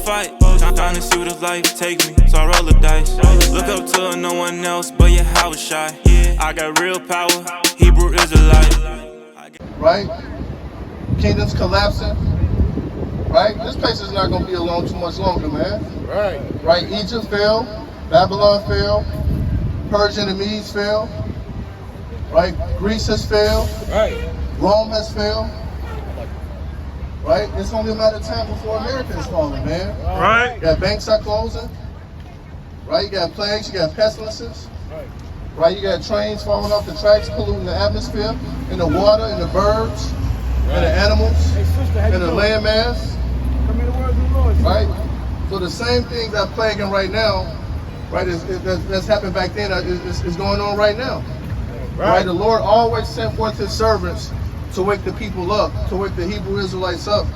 fight, trying to see where this life take me, so I roll the dice. Look up to no one else, but yeah, I was shy. I got real power, Hebrew Israelite. Right? Kingdoms collapsing. Right? This place is not going to be alone too much longer, man. Right. Right? Egypt fell, Babylon fell, Persia and the Medes fell. Right? Greece has failed. Right. Rome has failed. Right? It's only a matter of time before America is falling, man. Right. You got banks are closing. Right? You got plagues, you got pestilences. Right. Right? You got trains falling off the tracks, polluting the atmosphere, and the water, and the birds, and the animals, and the landmass. Come in the word of the Lord. Right? So the same things that are plaguing right now, right, that's happened back then is going on right now. Right? The Lord always sent forth his servants to wake the people up, to wake the Hebrew Israelites up.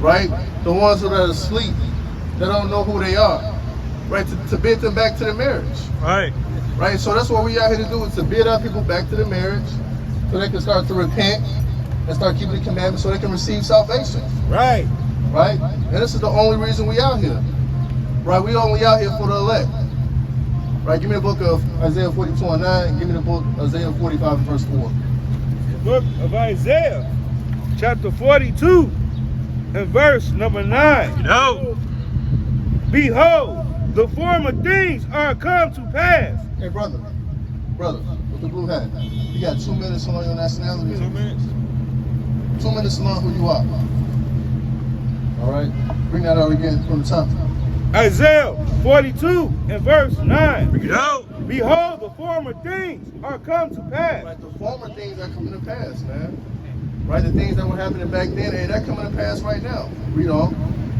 Right? The ones that are asleep, that don't know who they are. Right? To bid them back to the marriage. Right. Right? So that's what we out here to do, is to bid our people back to the marriage, so they can start to repent and start keeping the commandments, so they can receive salvation. Right. Right? And this is the only reason we out here. Right? We only out here for the elect. Right? Give me the book of Isaiah 42:9, and give me the book of Isaiah 45 and verse 4. The book of Isaiah, chapter 42, and verse number 9. No. Behold, the former things are come to pass. Hey, brother, with the blue hat, you got 2 minutes on your nationality. 2 minutes. 2 minutes to learn who you are. All right? Bring that out again from the top. Isaiah 42 and verse 9. No. Behold, the former things are come to pass. Right, the former things are coming to pass, man. Right, the things that were happening back then, hey, they're coming to pass right now. Read on.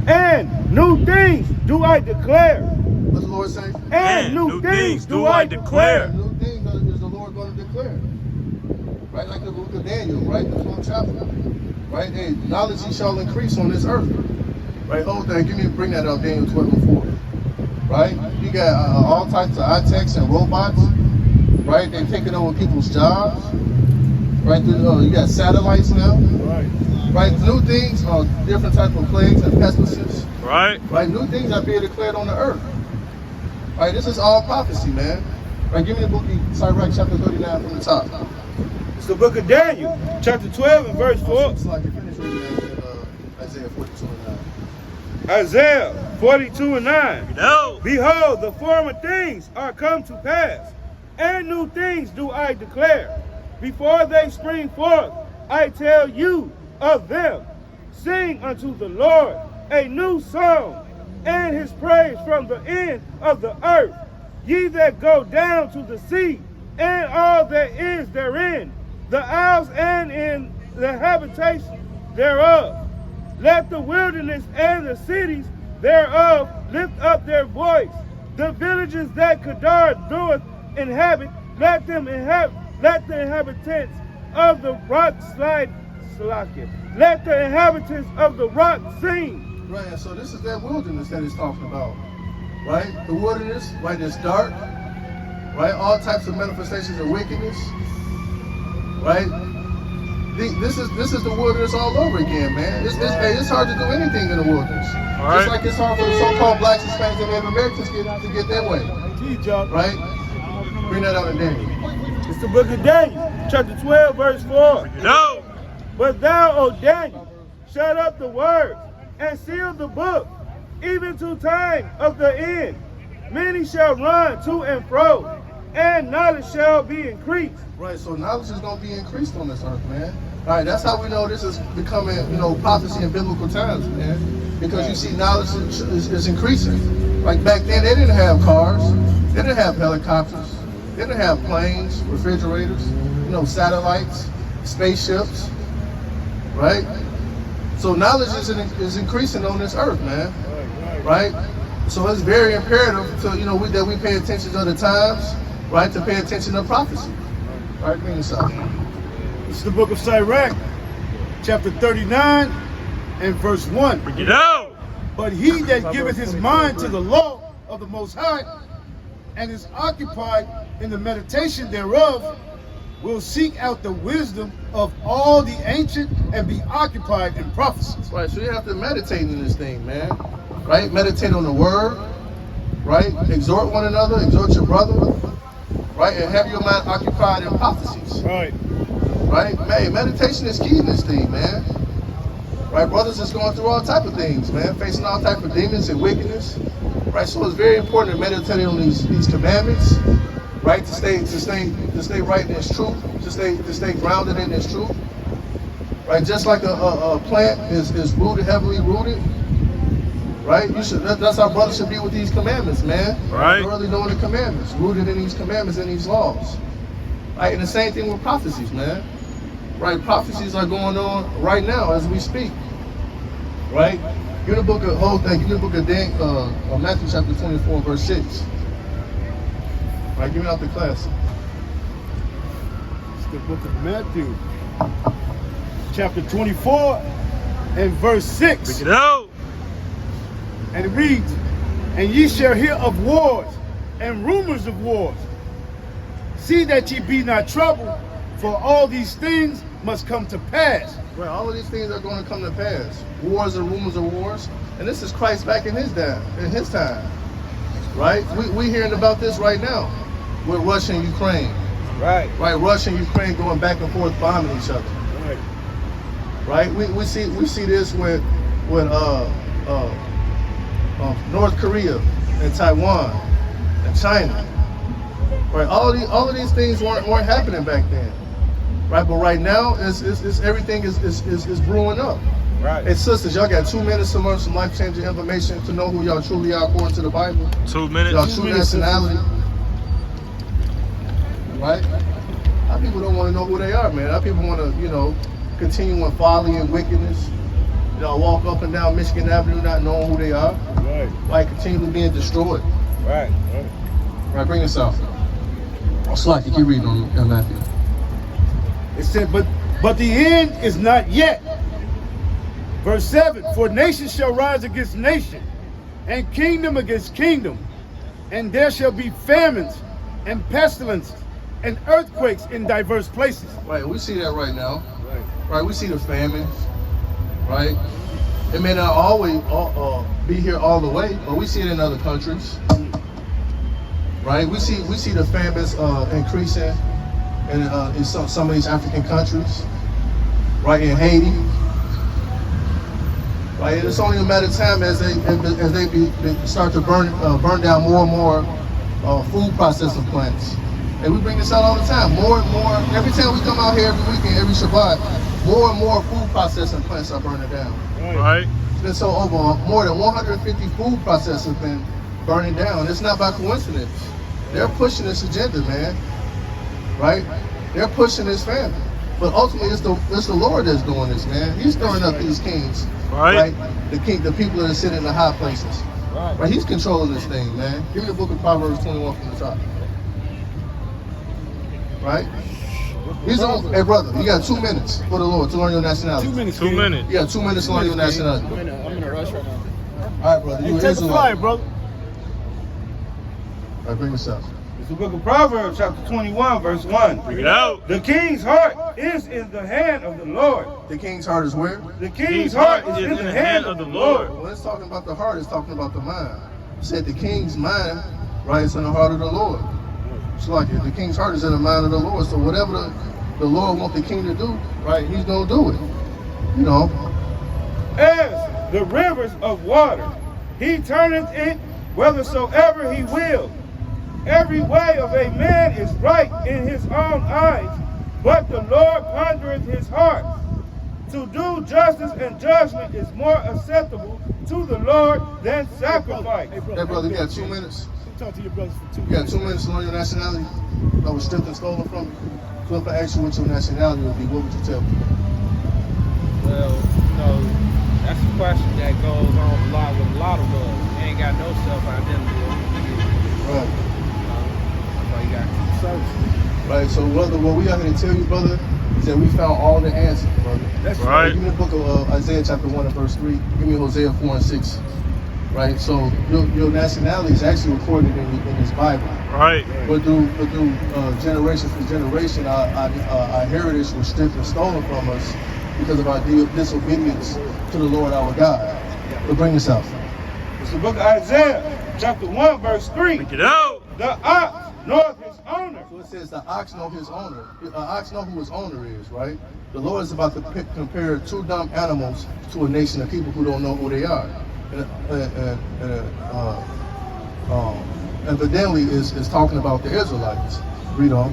And new things do I declare. What's the Lord say? And new things do I declare. New things is the Lord going to declare. Right, like the book of Daniel, right, the 12th chapter. Right, hey, knowledge shall increase on this earth. Right, hold that. Bring that up, Daniel 12 and 4. Right, you got all types of eye-techs and robots. Right, they're taking over people's jobs. Right, you got satellites now. Right. Right, new things, different types of plagues and pestilences. Right. Right, new things are being declared on the earth. Right, this is all prophecy, man. Right, give me the book of Sirach chapter 39 from the top. It's the book of Daniel, chapter 12 and verse 4. It's like you finish reading Isaiah 42 and 9. Isaiah 42 and 9. No. Behold, the former things are come to pass, and new things do I declare. Before they spring forth, I tell you of them. Sing unto the Lord a new song, and his praise from the end of the earth. Ye that go down to the sea, and all that is therein, the isles and in the habitation thereof. Let the wilderness and the cities thereof lift up their voice. The villages that Kedar doeth inhabit, let the inhabitants of the rock slide. Let the inhabitants of the rock sing. Right, and so this is that wilderness that he's talking about. Right? The wilderness, right, it's dark. Right? All types of manifestations of wickedness. Right? This is the wilderness all over again, man. It's hard to do anything in the wilderness. Right. Just like it's hard for the so-called blacks, Hispanics, and Native Americans to get their way. Right? Bring that out in Daniel. It's the book of Daniel, chapter 12, verse 4. No. But thou, O Daniel, shut up the words and seal the book, even to time of the end. Many shall run to and fro, and knowledge shall be increased. Right, so knowledge is going to be increased on this earth, man. All right, that's how we know this is becoming, prophecy in biblical times, man. Because you see knowledge is increasing. Like back then, they didn't have cars. They didn't have helicopters. They didn't have planes, refrigerators, satellites, spaceships, right? So knowledge is increasing on this earth, man, right? So it's very imperative to, that we pay attention to the times, right? To pay attention to prophecy. All right, bring this up. This is the book of Sirach, chapter 39 and verse 1. No. But he that giveth his mind to the law of the Most High, and is occupied in the meditation thereof, will seek out the wisdom of all the ancient and be occupied in prophecies. Right, so you have to meditate in this thing, man. right? Meditate on the word, right? Exhort one another, exhort your brother, right? And have your mind occupied in prophecies, Right. right? Man, meditation is key in this thing, man. Right, brothers is going through all type of things, man, facing all type of demons and wickedness, right? So it's very important to meditate on these commandments, right? To stay right in this truth, to stay grounded in this truth, right? Just like a plant is rooted, heavily rooted, right? That's how brothers should be with these commandments, man. Right. Thoroughly knowing the commandments, rooted in these commandments and these laws, right? And the same thing with prophecies, man. Right, prophecies are going on right now as we speak. Right? Give the book of whole thing. Give the book of Matthew chapter 24, verse 6. Right, give it out the class. It's the book of Matthew, chapter 24 and verse 6. Pick it out. And it reads, "And ye shall hear of wars and rumors of wars. See that ye be not troubled, for all these things must come to pass." Right, all of these things are going to come to pass. Wars and rumors of wars. And this is Christ back in his time. Right? We hearing about this right now with Russia and Ukraine. Right. Right, Russia and Ukraine going back and forth bombing each other. Right. Right? We see this with North Korea and Taiwan and China. Right? All of these things weren't happening back then. Right? But right now it's everything is brewing up. Right. Hey sisters, y'all got 2 minutes to learn some life-changing information to know who y'all truly are according to the Bible. 2 minutes. Y'all true nationality. Right? Our people don't want to know who they are, man. Our people want to, continue in folly and wickedness. Walk up and down Michigan Avenue not knowing who they are. Right. Right? Continually being destroyed. Right. Right, bring us out. Slack, you keep reading on Matthew. It said, but the end is not yet. Verse 7, "For nation shall rise against nation, and kingdom against kingdom, and there shall be famines and pestilences and earthquakes in diverse places." Right, we see that right now. Right, we see the famines. Right, it may not always be here all the way, but we see it in other countries. Right, we see the famines increasing in some of these African countries. Right, in Haiti. Right, and it's only a matter of time as they start to burn down more and more food processing plants. And we bring this out all the time. More and more, every time we come out here every weekend, every Shabbat, more and more food processing plants are burning down. Right. And so over more than 150 food processors been burning down. It's not by coincidence. They're pushing this agenda, man. Right? They're pushing this famine. But ultimately, it's the Lord that's doing this, man. He's stirring up these kings. Right. The people that are sitting in the high places. Right. He's controlling this thing, man. Give me the book of Proverbs 21 from the top. Right? Hey, brother, you got 2 minutes for the Lord to learn your nationality. 2 minutes. 2 minutes. You got 2 minutes to learn your nationality. I'm in a rush right now. All right, brother. You Hey, take the flight, brother. All right, bring this up. It's the book of Proverbs, chapter 21, verse 1. Bring it out. The king's heart is in the hand of the Lord. The king's heart is where? The king's heart is in the hand of the Lord. When it's talking about the heart, it's talking about the mind. It said the king's mind, right, is in the heart of the Lord. It's like the king's heart is in the mind of the Lord. So whatever the Lord wants the king to do, right, he's going to do it. As the rivers of water, he turneth it whithersoever he will. Every way of a man is right in his own eyes, but the Lord pondereth his heart. To do justice and judgment is more acceptable to the Lord than sacrifice. Hey, brother, you got 2 minutes. Talk to your brothers for 2 You minutes. got 2 minutes to learn your nationality that was stripped and stolen from you. So if I ask you what your nationality would be, what would you tell me? Well, that's a question that goes on a lot with a lot of us. You ain't got no self-identity. Right. So you got to search. Right, so brother, what we are here to tell you, brother, is that we found all the answers, brother. That's Right. Give me the book of Isaiah chapter 1 and verse 3. Give me Hosea 4 and 6. Right, so your nationality is actually recorded in this Bible. Right. But through generation to generation, our heritage was stripped and stolen from us because of our disobedience to the Lord our God. But bring this out. It's the book of Isaiah, chapter 1, verse 3. Get out. The ox knoweth his owner. So it says the ox know his owner. Ox know who his owner is, right? The Lord is about to compare two dumb animals to a nation of people who don't know who they are. Evidently is talking about the Israelites. Read on.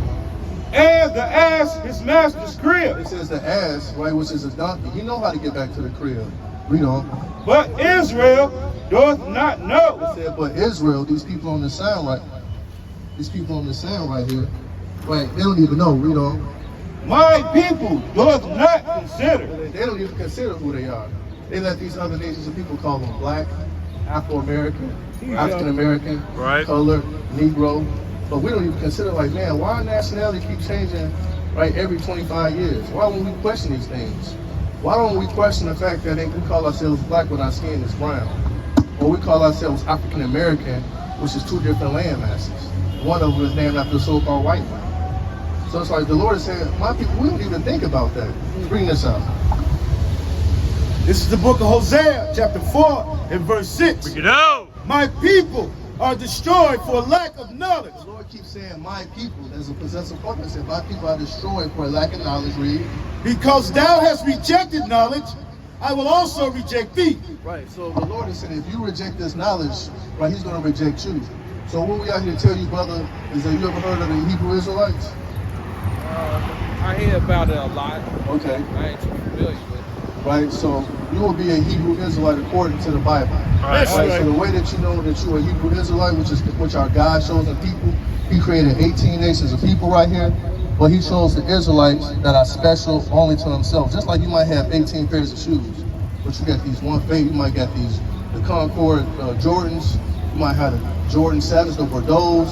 And the ass his master's crib. It says the ass, right, which is a donkey. He know how to get back to the crib. Read on. But Israel doth not know. It said, but Israel, these people on the sign right here, right, they don't even know. Read on. My people doth not consider. They don't even consider who they are. They let these other nations of people call them black, Afro-American, African-American, Right. colored, Negro. But we don't even consider, like, man, why our nationality keep changing, right, every 25 years? Why won't we question these things? Why don't we question the fact that we call ourselves black when our skin is brown? Or we call ourselves African-American, which is two different land masses. One of them is named after a so-called white man. So it's like the Lord is saying, my people, we don't even think about that. Bring this out. This is the book of Hosea, chapter 4, and verse 6. Get out. My people are destroyed for lack of knowledge. The Lord keeps saying, my people. There's a possessive purpose. He said, my people are destroyed for lack of knowledge. Read. Because thou hast rejected knowledge, I will also reject thee. Right. So the Lord is saying, if you reject this knowledge, right, he's going to reject you. So what we out here to tell you, brother, is that you ever heard of the Hebrew Israelites? I hear about it a lot. Okay. I ain't too familiar with it. Right. So you will be a Hebrew Israelite according to the Bible. Right. Right. So the way that you know that you're a Hebrew Israelite, which are God's chosen people, he created 18 nations of people right here. But he chose the Israelites that are special only to themselves. Just like you might have 18 pairs of shoes, but you got these one favorite. You might got these the Concord Jordans. You might have the Jordan 7s, the Bordeaux.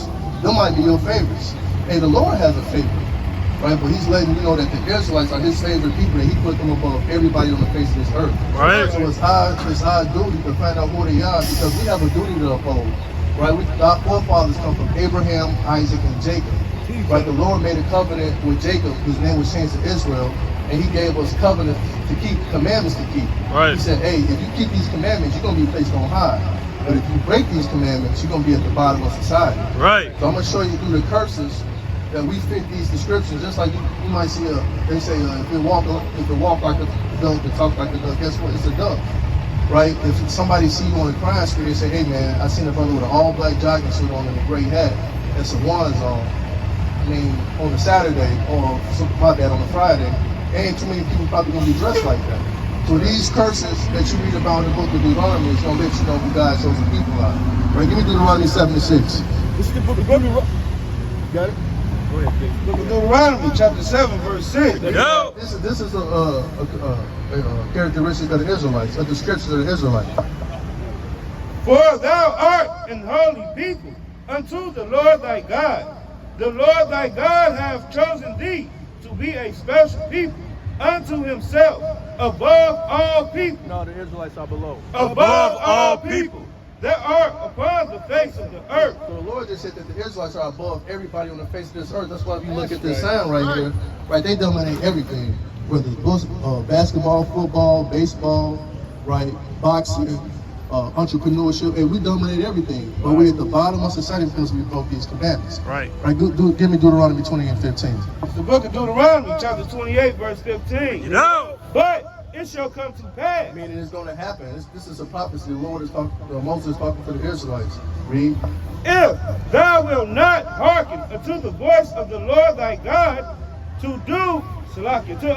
Them might be your favorites. Hey, the Lord has a favorite, right? But he's letting you know that the Israelites are his favorite people, and he put them above everybody on the face of this earth. Right. So it's our duty to find out who they are, because we have a duty to uphold, right? Our forefathers come from Abraham, Isaac, and Jacob. Right, the Lord made a covenant with Jacob, whose name was changed to Israel, and he gave us covenant to keep, commandments to keep. Right. He said, hey, if you keep these commandments, you're going to be placed on high. But if you break these commandments, you're going to be at the bottom of society. Right. So I'm going to show you through the curses that we fit these descriptions. Just like you might see, they say, if it walk like a dove, to talk like a dove, guess what? It's a dove. Right? If somebody see you on the crime street, they say, hey man, I seen a brother with an all-black jogging suit on and a gray hat and some ones on. On a Saturday, or my bad, on a Friday, ain't too many people probably gonna be dressed like that. So these curses that you read about in the book of Deuteronomy is gonna let you know who God's chosen people are. Right? Give me Deuteronomy 7:6. This is the book of Deuteronomy. Got it? Go ahead, please. Book of Deuteronomy, chapter 7, verse 6. Go. This is a characteristic of the Israelites, a description of the Israelites. For thou art an holy people unto the Lord thy God. The Lord thy God hath chosen thee to be a special people unto himself above all people. No, the Israelites are below. Above all people that are upon the face of the earth. So the Lord just said that the Israelites are above everybody on the face of this earth. That's why if you look at this sign right here, right, they dominate everything. Whether it's basketball, football, baseball, right, boxing, entrepreneurship, and we dominate everything. But we're at the bottom of society because we broke these commandments. Right. Right, give me Deuteronomy 20:15. It's the book of Deuteronomy, chapter 28, verse 15. Get out. But it shall come to pass. Meaning it's going to happen. This is a prophecy. The Lord is talking, Moses is talking to the Israelites. Read. If thou wilt not hearken unto the voice of the Lord thy God, to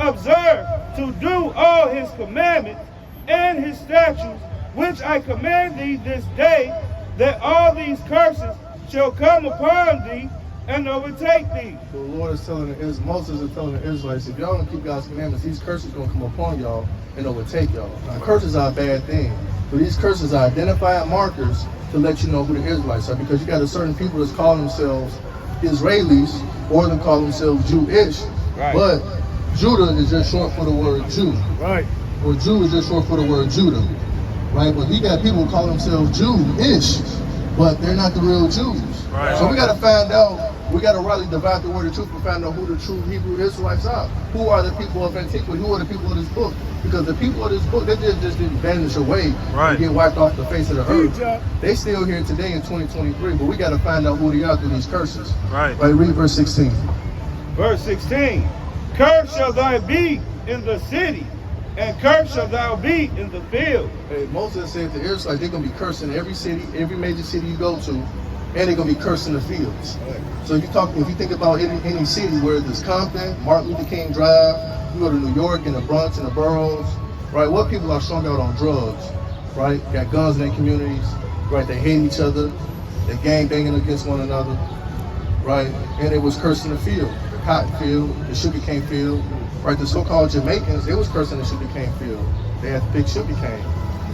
observe, to do all his commandments and his statutes, which I command thee this day, that all these curses shall come upon thee and overtake thee. So the Lord is telling Moses is telling the Israelites, if y'all don't keep God's commandments, these curses are going to come upon y'all and overtake y'all. Now, curses are a bad thing, but these curses are identifying markers to let you know who the Israelites are, because you got a certain people that's calling themselves Israelis, or them call themselves Jewish, Right. but Judah is just short for the word Jew. Right. Or Jew is just short for the word Judah. Right, but you got people who call themselves Jewish, but they're not the real Jews. Right. So we got to find out We got to rightly divide the word of truth and find out who the true Hebrew Israelites are. Who are the people of antiquity? Who are the people of this book? Because the people of this book, they just didn't vanish away and get wiped off the face of the earth. They still here today in 2023, but we got to find out who they are through these curses. Right, read verse 16. Verse 16. Cursed shall thou be in the city, and cursed shall thou be in the field. Hey, Moses said to Israelites, they're going to be cursed in every city, every major city you go to, and they're going to be cursed in the fields. So if you think about any city where there's Compton, Martin Luther King Drive, you go to New York and the Bronx and the boroughs, right? What people are strung out on drugs, right? Got guns in their communities, right? They hate each other, they gang banging against one another, right? And it was cursed in the field, the cotton field, the sugarcane field, right? The so-called Jamaicans, they was cursing the sugarcane field. They had to pick sugarcane.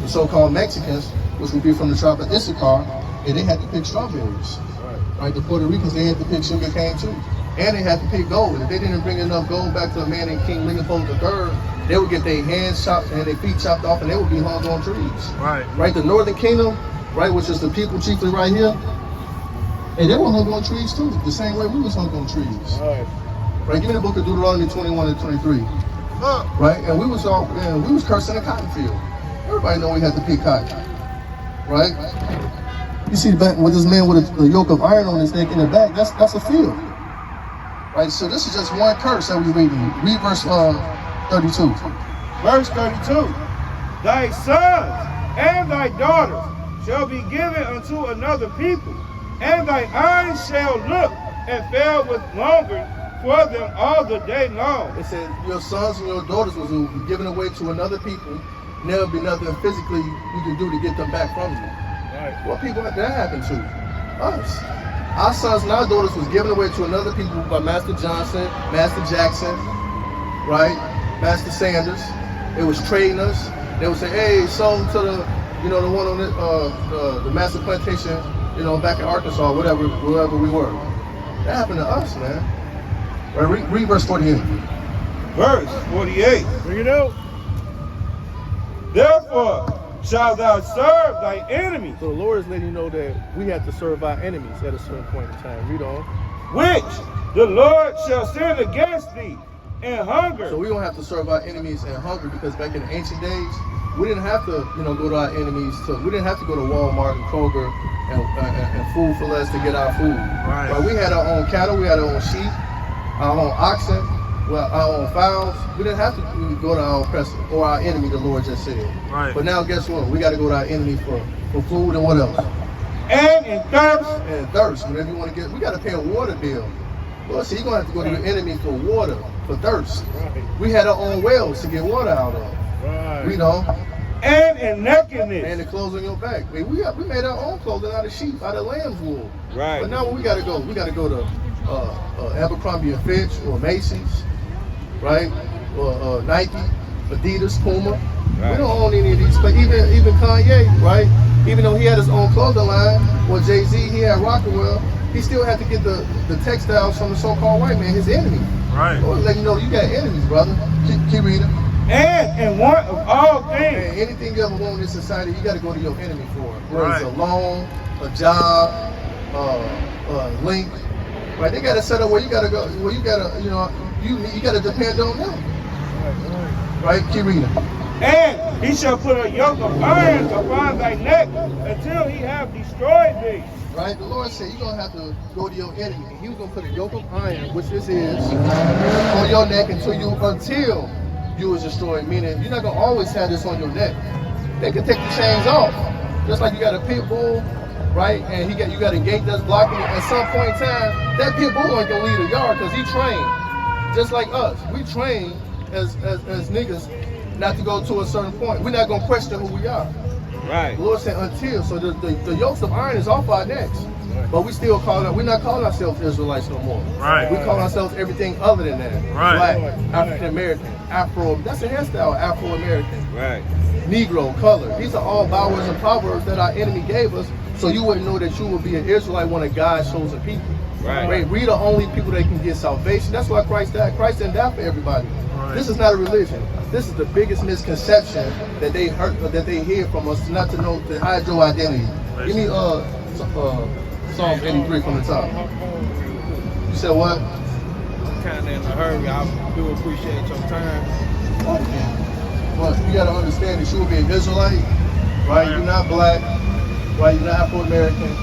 The so-called Mexicans, which would be from the tribe of Issachar, and they had to pick strawberries. Right? The Puerto Ricans, they had to pick sugarcane too. And they had to pick gold. If they didn't bring enough gold back to a man named King Leopold III, they would get their hands chopped and their feet chopped off, and they would be hung on trees. Right? The Northern Kingdom, right, which is the people chiefly right here, and they were hung on trees too, the same way we was hung on trees. Right? Give me the book of Deuteronomy 21 and 23. Right? And we was cursing the cotton field. Everybody know we had to pick cotton. Right? You see the back with this man with a yoke of iron on his neck in the back, that's a field. Right? So this is just one curse that we're reading. Read verse 32. Verse 32. Thy sons and thy daughters shall be given unto another people, and thy eyes shall look and fail with hunger for them all the day long. It said your sons and your daughters will be given away to another people, and there will be nothing physically you can do to get them back from you. What people did that happen to? Us. Our sons and our daughters was given away to another people by Master Johnson, Master Jackson, right? Master Sanders. It was trading us. They would say, hey, sold to the one on the master plantation, back in Arkansas, wherever we were. That happened to us, man. Right, read verse 48. Verse 48. Bring it out. Therefore shalt thou serve thy enemies. So the Lord is letting you know that we have to serve our enemies at a certain point in time. Read on. Which the Lord shall send against thee in hunger. So we don't have to serve our enemies in hunger, because back in the ancient days, we didn't have to, go to our enemies. We didn't have to go to Walmart and Kroger and Food for Less to get our food. Right? We had our own cattle, we had our own sheep, our own oxen, our own fowls. We didn't have to go to our oppressor or our enemy, the Lord just said. Right. But now guess what? We got to go to our enemy for food and what else? And in thirst. And thirst. Whatever you want to get. We got to pay a water bill. Well, see, you're going to have to go to your enemy for water, for thirst. Right. We had our own wells to get water out of. Right. And in nakedness. And the clothes on your back. We made our own clothing out of sheep, out of lamb's wool. Right. But now where we got to go? We got to go to Abercrombie and Fitch or Macy's, right? Or Nike, Adidas, Puma. Right. We don't own any of these. But even Kanye, right? Even though he had his own clothing line, or Jay-Z, he had Rockawell, he still had to get the textiles from the so-called white man, his enemy. Right. Lord, let you know you got enemies, brother. Keep reading. And in want of all things. And anything you ever want in this society, you got to go to your enemy for it. Whether it's a loan, a job, a link. Right? They got to set up where you got to go. Where you got to, you got to depend on them. Right? Keep reading. And he shall put a yoke of iron upon thy neck until he have destroyed thee. Right? The Lord said you're going to have to go to your enemy. He was going to put a yoke of iron, which this is, on your neck until you was destroyed. Meaning you're not going to always have this on your neck. They can take the chains off. Just like you got a pit bull, right? And you got a gate that's blocking it. At some point in time, that pit bull ain't going to leave the yard because he trained. Just like us. We train as niggas not to go to a certain point. We're not going to question who we are. Right. The Lord said until. So the yokes of iron is off our necks. But we're not calling ourselves Israelites no more. Right. We call ourselves everything other than that. Right. Black, African American, Afro, that's a hairstyle, Afro American. Right. Negro, color. These are all byword and proverbs that our enemy gave us, so you wouldn't know that you would be an Israelite, one of God's chosen people. Right. We are the only people that can get salvation. That's why Christ died. Christ didn't die for everybody. Right. This is not a religion. This is the biggest misconception that they hear from us, not to know to hide your identity. Give me Psalm 83 from the top. said what? I'm kind of in a hurry. I do appreciate your time. Well, you got to understand that you will be an Israelite, right? You're not black, right? You're not Afro-American.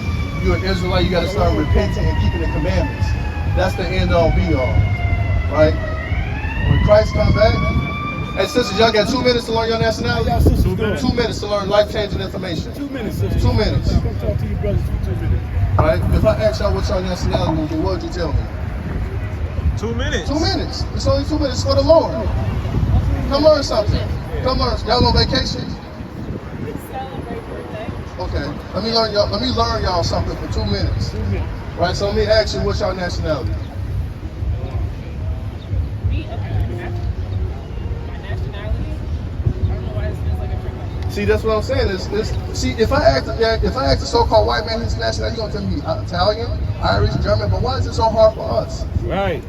You're an Israelite. You got to start repenting and keeping the commandments. That's the end all be all, right? When Christ comes back, hey sisters, y'all got 2 minutes to learn your nationality. 2 minutes to learn life-changing information. 2 minutes, sister. 2 minutes. Come talk to your brothers for 2 minutes. Right? If I ask y'all what your nationality would be, what would you tell me? 2 minutes. 2 minutes. It's only 2 minutes for the Lord. Come learn something. Come learn. Y'all on vacation? We celebrate birthday. Okay. Let me learn y'all something for 2 minutes. 2 minutes. Right. So let me ask you, what's your nationality? Me, okay. My nationality? I don't know why this feels like a trick question. See, that's what I'm saying. See, if I ask a so-called white man his nationality, he's gonna tell me Italian, Irish, German. But why is it so hard for us? Right.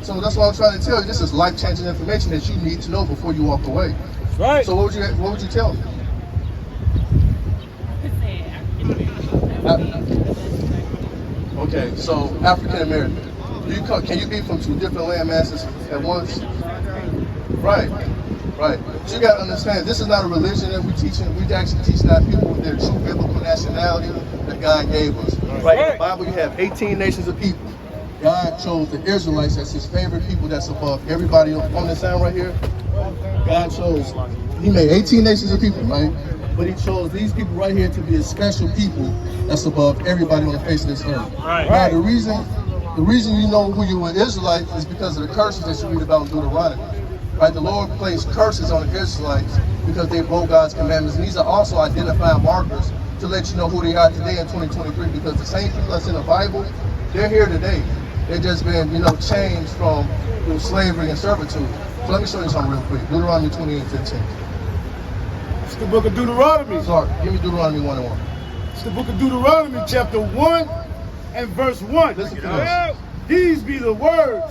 So that's what I'm trying to tell you. This is life-changing information that you need to know before you walk away. Right. So what would you tell me? I could say African Okay, so African American. Can you be from 2 different land masses at once? Right. So you got to understand, this is not a religion that we're teaching. We're actually teaching our people their true biblical nationality that God gave us. Right. In the Bible, you have 18 nations of people. God chose the Israelites as his favorite people that's above everybody on this sound right here. God chose, he made 18 nations of people, right? But he chose these people right here to be a special people that's above everybody on the face of this earth. Now, the reason you know who you are Israelite is because of the curses that you read about in Deuteronomy. Right? The Lord placed curses on the Israelites because they broke God's commandments. And these are also identifying markers to let you know who they are today in 2023, because the same people that's in the Bible, they're here today. They've just been, changed from slavery and servitude. So let me show you something real quick. Deuteronomy 28:15. It's the book of Deuteronomy. Sorry, give me Deuteronomy 1:1. It's the book of Deuteronomy, chapter 1 and verse 1. Listen to this. These be the words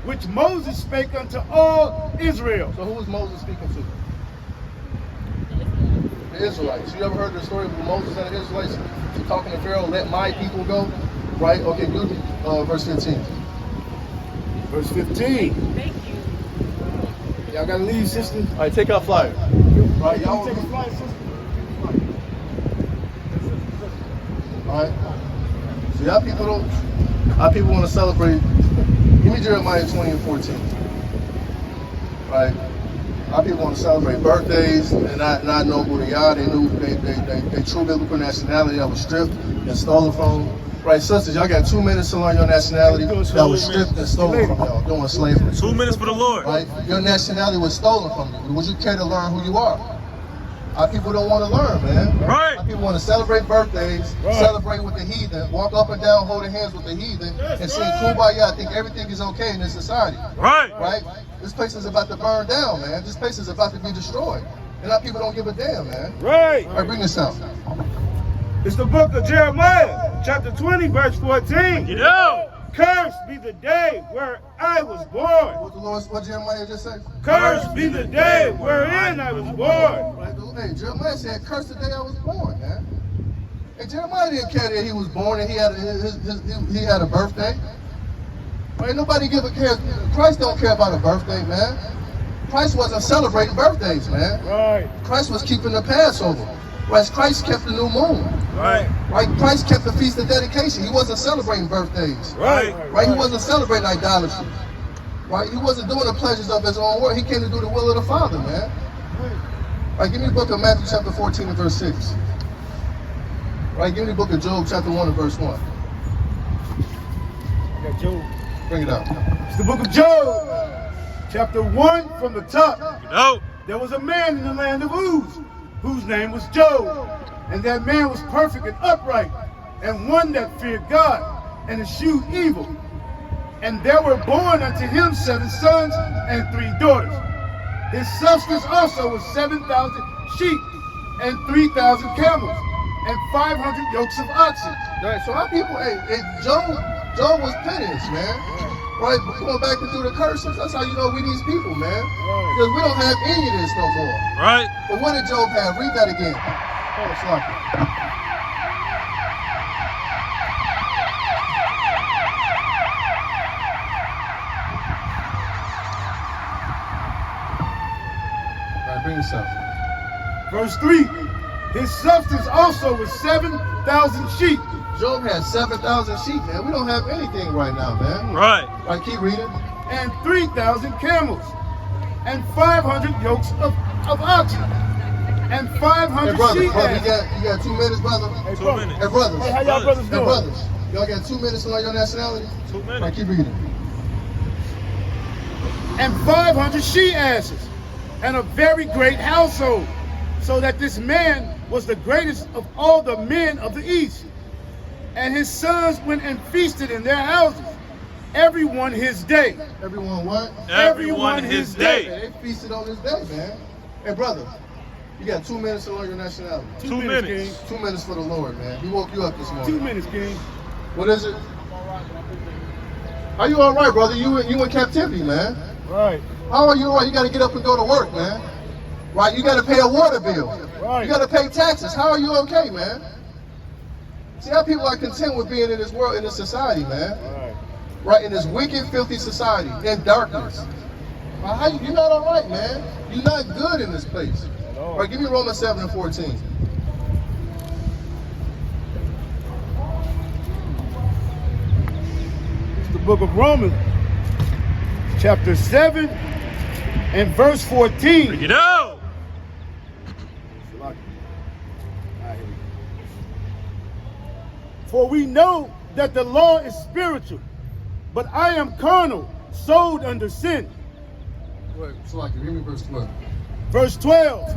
which Moses spake unto all Israel. So who was Moses speaking to? The Israelites. You ever heard the story of Moses and the Israelites talking to Pharaoh, let my people go? Right? Okay, do verse 15. Verse 15. Thank you. Y'all gotta leave, sister. All right, take out flyer. Right, y'all take a flight, sister. All right. So our people want to celebrate. Give me Jeremiah 20:14. Right. Our people want to celebrate birthdays and not know who they are. They knew they true biblical nationality that was stripped and stolen from them. Right, sisters, y'all got 2 minutes to learn your nationality that was stripped and stolen from y'all doing slavery. 2 minutes for the Lord. Right? Your nationality was stolen from you. Would you care to learn who you are? Our people don't want to learn, man. Right. Our people want to celebrate birthdays, celebrate with the heathen, walk up and down holding hands with the heathen, and sing Kumbaya. I think everything is okay in this society. Right. Right? This place is about to burn down, man. This place is about to be destroyed. And our people don't give a damn, man. Right. All right, bring this out. It's the book of Jeremiah, chapter 20, verse 14. Get out. Cursed be the day where I was born. What Jeremiah just said? Cursed be the day wherein I was born. Right? Hey, Jeremiah said, "Cursed the day I was born, man." And Jeremiah didn't care that he was born and he had a birthday. Right? Nobody care. Christ don't care about a birthday, man. Christ wasn't celebrating birthdays, man. Right. Christ was keeping the Passover. Whereas Christ kept the new moon. Right. Right? Christ kept the feast of dedication. He wasn't celebrating birthdays. Right. Right? He wasn't celebrating idolatry. Right? He wasn't doing the pleasures of his own work. He came to do the will of the Father, man. Right? Give me the book of Matthew chapter 14 and verse 6. Right? Give me the book of Job chapter 1 and verse 1. I got Job. Bring it out. It's the book of Job, chapter 1 from the top. Get out. There was a man in the land of Uz, whose name was Job. And that man was perfect and upright, and one that feared God, and eschewed evil. And there were born unto him 7 sons and 3 daughters. His substance also was 7,000 sheep, and 3,000 camels, and 500 yokes of oxen. Right, so our people, Job was finished, man. Right, but going back and through the curses, that's how you know we these people, man. Because we don't have any of this no more. Right. But what did Job have? Read that again. Oh, sloppy. Bring this out. Verse 3, his substance also was 7,000 sheep. Job had 7,000 sheep, man. We don't have anything right now, man. Right. Right, keep reading. And 3,000 camels, and 500 yokes of oxen, and 500 Hey, brother, sheep. you got 2 minutes, brother? Hey, 2 brother. minutes. Hey, brothers. Hey, how y'all brothers Hey, doing? brothers. Y'all got 2 minutes on your nationality? 2 minutes. Right, keep reading. And 500 she-asses, and a very great household, so that this man was the greatest of all the men of the east. And his sons went and feasted in their houses, everyone his day. Everyone what? Everyone his day. Hey, they feasted on this day, man. Hey, brother, you got 2 minutes to learn your nationality. 2 minutes. King. 2 minutes for the Lord, man. He woke you up this 2 morning. minutes, King. What is it? Are you all right, brother? You in captivity, man. Right. How are you all right? You got to get up and go to work, man. Right? You got to pay a water bill. Right. You got to pay taxes. How are you okay, man? See how people are content with being in this world, in this society, man. Right. Right? In this wicked, filthy society, in darkness. How you're not all right, man. You're not good in this place. All right, give me Romans 7:14. It's the book of Romans, chapter 7 and verse 14. Bring it out. For we know that the law is spiritual, but I am carnal, sold under sin. Wait, so I can read me verse 12. Verse 12,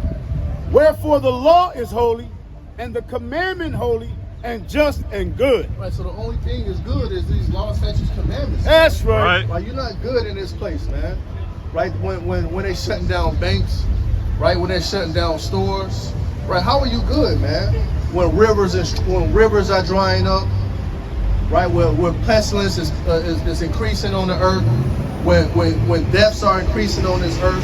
wherefore the law is holy, and the commandment holy, and just and good. Right, so the only thing that's good is these laws, statutes, commandments. That's right. Right. Right, you're not good in this place, man. Right, when they shutting down banks, right, when they're shutting down stores, right, how are you good, man? When rivers are drying up, right, where pestilence is increasing on the earth, when deaths are increasing on this earth,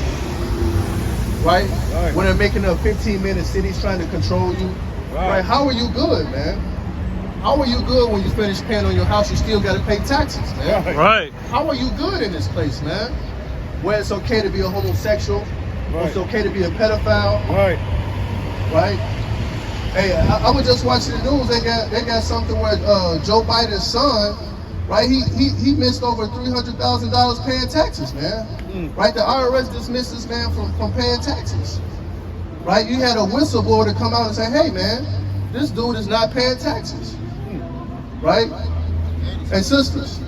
right? When they're making up 15-minute cities trying to control you, right? How are you good, man? How are you good when you finish paying on your house? You still got to pay taxes, man. Right. How are you good in this place, man? Where it's okay to be a homosexual, where it's okay to be a pedophile, Right. right? Hey, I was just watching the news. They got something where Joe Biden's son, right? He missed over $300,000 paying taxes, man. Right? The IRS dismissed this man from paying taxes. Right? You had a whistleblower to come out and say, hey, man, this dude is not paying taxes. Right? And sisters,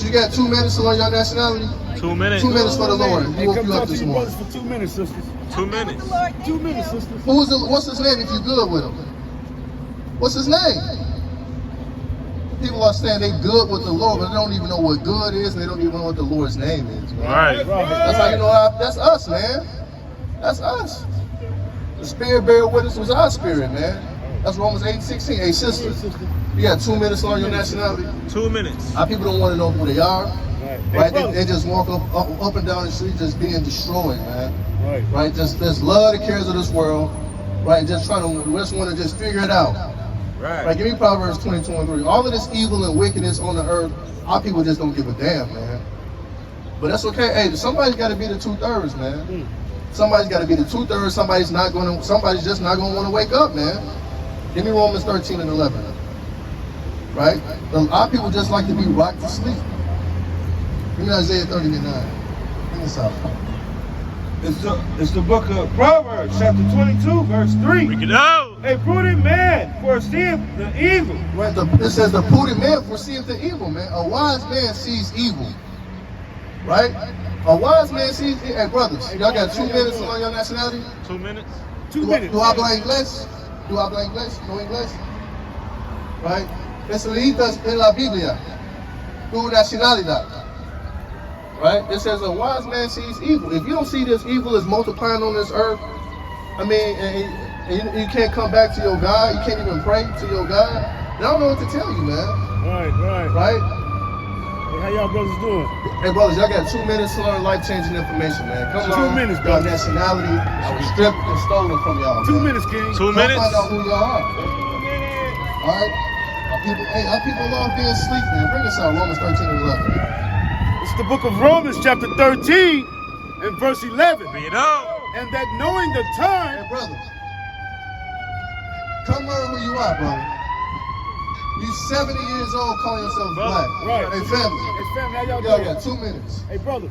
you got 2 minutes to learn your nationality. 2 minutes. 2 minutes for the Lord. He Hey, woke come you talk up to this your morning. brothers for 2 minutes, sisters. 2 minutes. 2 minutes, sisters. What's his name if you're good with him? What's his name? People are saying they good with the Lord, but they don't even know what good is, and they don't even know what the Lord's name is. Man. Right. That's how you know that's us, man. That's us. The spirit bear witness was our spirit, man. That's Romans 8:16. Hey, sister, you got 2 minutes on your nationality. 2 minutes. Our people don't want to know who they are. Hey, Right? brother. They just walk up and down the street just being destroyed, man. Right. Right? Just love the cares of this world. Right? Just want to just figure it out. Right? Give me Proverbs 22:3. All of this evil and wickedness on the earth, our people just don't give a damn, man. But that's okay. Hey, somebody's got to be the 2/3, man. Somebody's got to be the 2/3. Somebody's just not going to want to wake up, man. Give me Romans 13:11. Right? Our people just like to be rocked to sleep. Give me Isaiah 30:9. Bring this out. It's the book of Proverbs, chapter 22, verse 3. Bring it out. A prudent man foreseeth the evil. Right, it says the prudent man foreseeth the evil, man. A wise man sees evil. Right? A wise man sees evil. Hey, brothers, y'all got 2 minutes on your nationality? 2 minutes. 2 minutes. ¿Tú hablas inglés? ¿Tú hablas inglés? ¿No inglés? Right? Necesitas en la Biblia tu nacionalidad. Right? It says a wise man sees evil. If you don't see this evil is multiplying on this earth, I mean, and you can't come back to your God, you can't even pray to your God, I don't know what to tell you, man. Right. Right? Hey, how y'all brothers doing? Hey, brothers, y'all got 2 minutes to learn life-changing information, man. Come 2 on. minutes, Y'all brother. nationality was stripped and stolen from y'all. 2 man. minutes, King. 2 Y'all minutes. find out who y'all are. All right? Our people love being asleep, man. Bring us out, Romans 13:11. It's the book of Romans, chapter 13 and verse 11. Bring it out. And that knowing the time. Hey, brothers, come learn who you are, brother. You 70 years old, calling yourself black. Right. Hey, family. Hey, family, how y'all Y'all doing? got 2 minutes. Hey, brother.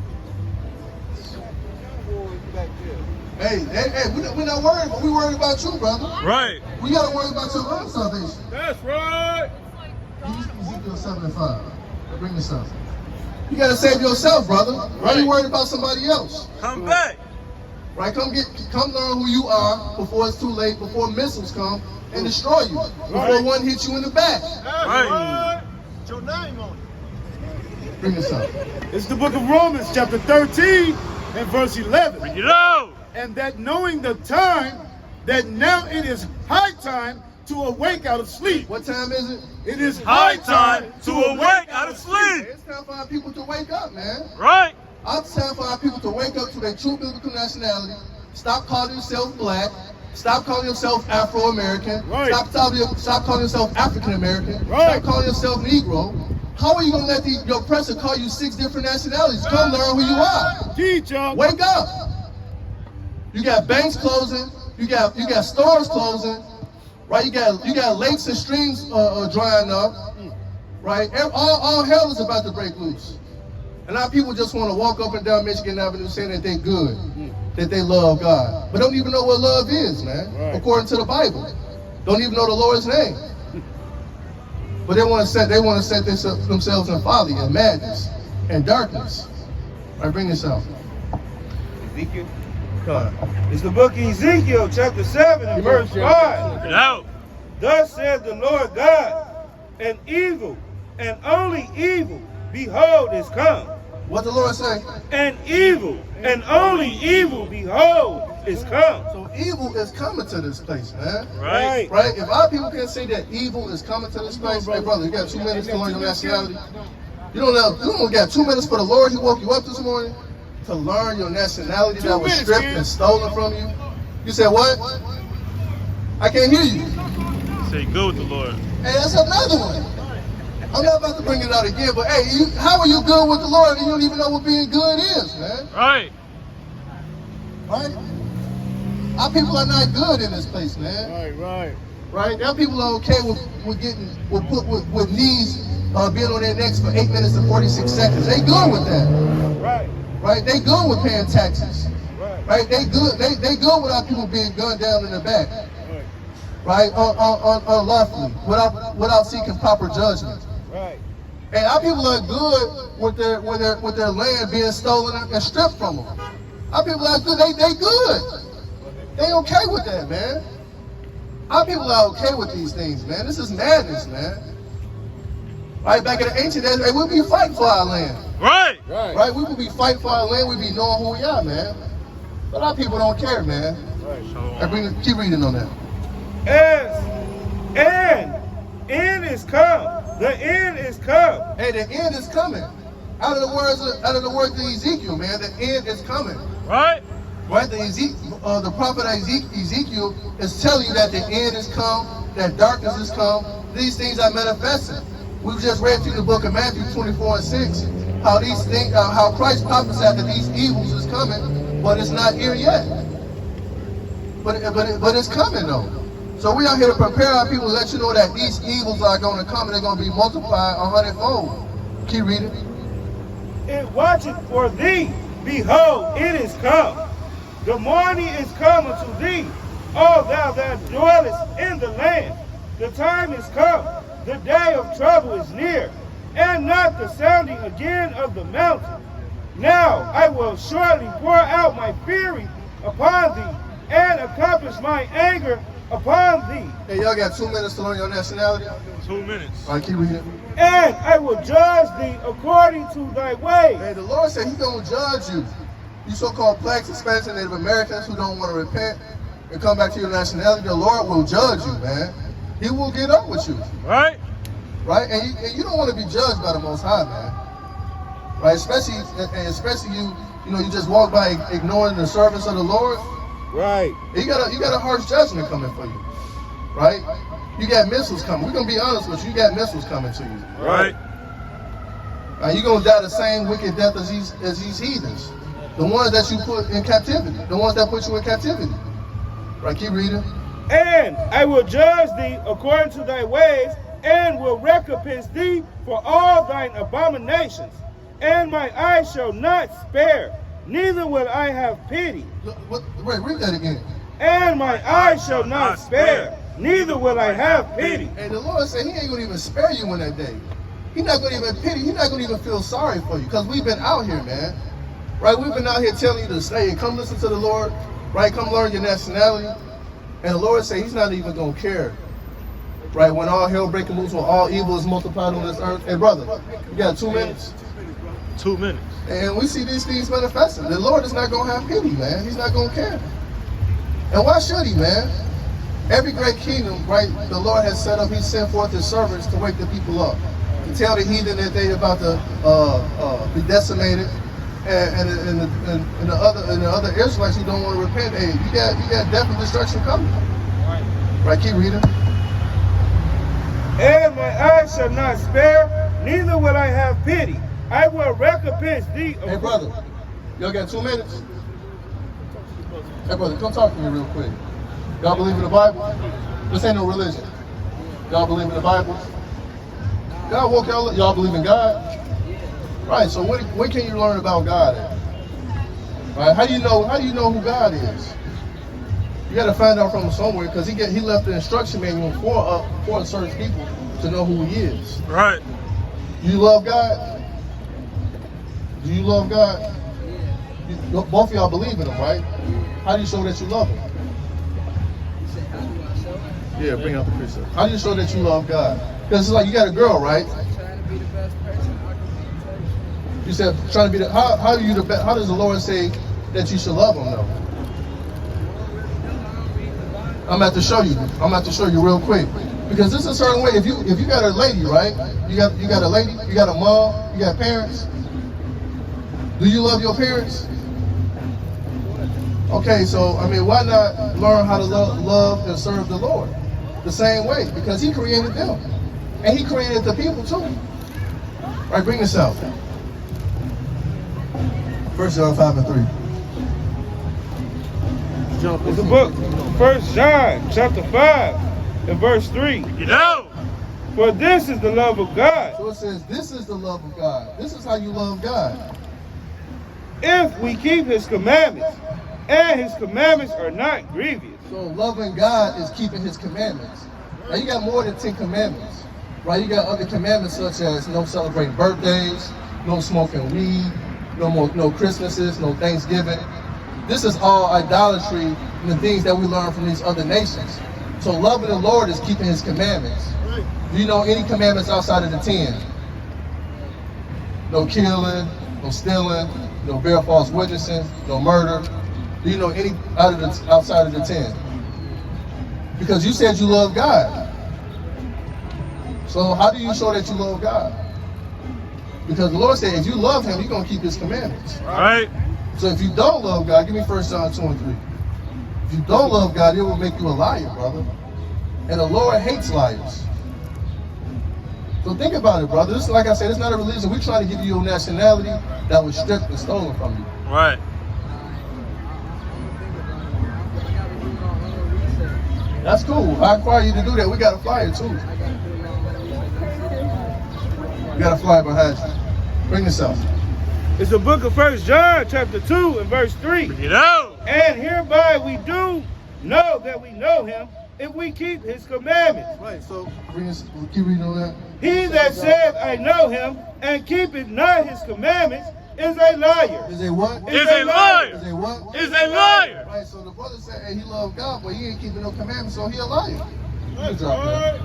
Hey, we're not worried, but we worried about you, brother. Right. We gotta worry about your own salvation. That's right. Ezekiel 7:5. Bring this up. You gotta save yourself, brother. Why are you worried about somebody else? Come back. Right? Come learn who you are before it's too late, before missiles come and destroy you. Before one hits you in the back. Right. Your name on it. Bring this up. It's the book of Romans, chapter 13 and verse 11. Bring it out. And that knowing the time, that now it is high time to awake out of sleep. What time is it? It is High time to awake out of sleep. It's time for our people to wake up, man. Right. It's time for our people to wake up to their true biblical nationality. Stop calling yourself black. Stop calling yourself Afro-American. Right. Stop calling yourself African-American. Right. Stop calling yourself Negro. How are you going to let your oppressor call you 6 different nationalities? Come learn who you are. Teach y'all. Wake up. You got banks closing. You got stores closing. Right? You got lakes and streams drying up. Right? All hell is about to break loose. And our people just want to walk up and down Michigan Avenue saying that they're good, that they love God, but don't even know what love is, man. Right. According to the Bible, don't even know the Lord's name. But they want to set themselves in folly and madness and darkness. All right, bring this out. Ezekiel. It's the book of Ezekiel, chapter 7 and verse 5. Bring it out. Thus says the Lord God, an evil and only evil, behold, is come. What the Lord say? An evil and only evil, behold, is come. So evil is coming to this place, man. Right. Right? If our people can say that evil is coming to this place, hey brother, you got 2 minutes to learn your nationality. You don't got 2 minutes for the Lord who woke you up this morning to learn your nationality that was stripped and stolen from you. You said what? I can't hear you. Say good with the Lord. Hey, that's another one. I'm not about to bring it out again, but hey, how are you good with the Lord and you don't even know what being good is, man? Right. Right? Our people are not good in this place, man. Right. Right? Our people are okay with knees being on their necks for 8 minutes and 46 seconds. They good with that. Right. Right? They good with paying taxes. Right. Right? They good with our people being gunned down in the back. Right? Unlawfully, without seeking proper judgment. Right. And our people are good with their land being stolen and stripped from them. Our people are good. They good. They okay with that, man. Our people are okay with these things, man. This is madness, man. Right? Back in the ancient days, hey, we'll be fighting for our land. Right. Right? We will be fighting for our land. We'll be knowing who we are, man. But our people don't care, man. Right. Keep reading on that. End is come. The end is come. Hey, the end is coming. Out of the words of Ezekiel, man, the end is coming. Right. Right? The prophet Ezekiel is telling you that the end is come, that darkness is come. These things are manifesting. We've just read through the book of Matthew 24:6, how these things, how Christ prophesied that these evils is coming, but it's not here yet. But it's coming though. So we are here to prepare our people to let you know that these evils are going to come and they're going to be multiplied 100-fold. Keep reading. It watcheth for thee. Behold, it is come. The morning is come unto thee, O thou that dwellest in the land. The time is come. The day of trouble is near, and not the sounding again of the mountain. Now I will surely pour out my fury upon thee, and accomplish my anger upon thee. Hey, y'all got 2 minutes to learn your nationality? 2 minutes. All right, keep reading. And I will judge thee according to thy ways. Hey, the Lord said He's going to judge you. You so-called blacks, Hispanics, and Native Americans who don't want to repent and come back to your nationality, the Lord will judge you, man. He will get up with you. Right. Right? And you don't want to be judged by the Most High, man. Right? Especially you just walk by ignoring the service of the Lord. Right. You got a harsh judgment coming for you. Right? You got missiles coming. We're going to be honest with you. You got missiles coming to you. Right. You're going to die the same wicked death as these heathens. The ones that you put in captivity. The ones that put you in captivity. Right, keep reading. And I will judge thee according to thy ways, and will recompense thee for all thine abominations. And my eye shall not spare, neither will I have pity. Wait, read that again. And my eye shall not spare, neither will I have pity. And the Lord said he ain't going to even spare you in that day. He's not going to even pity. He's not going to even feel sorry for you, because we've been out here, man. Right, we've been out here telling you to stay and come listen to the Lord. Right, come learn your nationality. And the Lord said he's not even going to care. Right, when all hell breaking loose, when all evil is multiplied on this earth. Hey, brother, you got 2 minutes? 2 minutes. And we see these things manifesting. The Lord is not going to have pity, man. He's not going to care. And why should he, man? Every great kingdom, right, the Lord has set up, he sent forth his servants to wake the people up. To tell the heathen that they're about to be decimated. And the other Israelites who don't want to repent, hey, you got death and destruction coming. Right, keep reading. And my eye shall not spare, neither will I have pity. I will recompense thee. Hey, brother, y'all got 2 minutes? Hey, brother, come talk to me real quick. Y'all believe in the Bible? This ain't no religion. Y'all believe in the Bible? God woke y'all up. Y'all believe in God? Right, so when can you learn about God at? Right, how do you know who God is? You got to find out from him somewhere, because he left the instruction manual for certain people to know who he is. Right. Do you love God? Do you love God? Both of y'all believe in him, right? How do you show that you love him? Yeah, bring out the precept. How do you show that you love God? Because it's like you got a girl, right? You said trying to be the. How are you the best? How does the Lord say that you should love him, though? I'm about to show you. I'm about to show you real quick, because this is a certain way. If you got a lady, right? You got a lady. You got a mom. You got parents. Do you love your parents? Okay, so I mean, why not learn how to love and serve the Lord the same way? Because he created them, and he created the people too. Right? Bring this out. 1 John 5:3. It's the book, 1 John chapter 5 and verse 3. You know. For this is the love of God. So it says, this is the love of God. This is how you love God. If we keep his commandments, and his commandments are not grievous. So loving God is keeping his commandments. Now you got more than 10 commandments, right? You got other commandments such as no celebrating birthdays, no smoking weed, no Christmases, no Thanksgiving. This is all idolatry and the things that we learn from these other nations. So loving the Lord is keeping his commandments. Do you know any commandments outside of the 10? No killing, no stealing, no bear false witnessing, no murder. Do you know any outside of the 10? Because you said you love God. So how do you show that you love God? Because the Lord said if you love him, you're going to keep his commandments. Right. So if you don't love God, give me 1 John 2 and 3. If you don't love God, it will make you a liar, brother. And the Lord hates liars. So think about it, brother. This, like I said, it's not a religion. We're trying to give you your nationality that was stripped and stolen from you. Right. That's cool. I require you to do that. We got a flyer too. We got a flyer behind you. Bring this out. It's the book of 1 John chapter 2 and verse 3. You know. And hereby we do know that we know him, if we keep his commandments. Right, so bring this, keep reading on that. He that saith, I know him, and keepeth not his commandments, is a liar. Is a what? Is a liar. Is a what? Is a liar. Right, so the brother said, hey, he loved God, but he ain't keeping no commandments, so he a liar. You can drop that.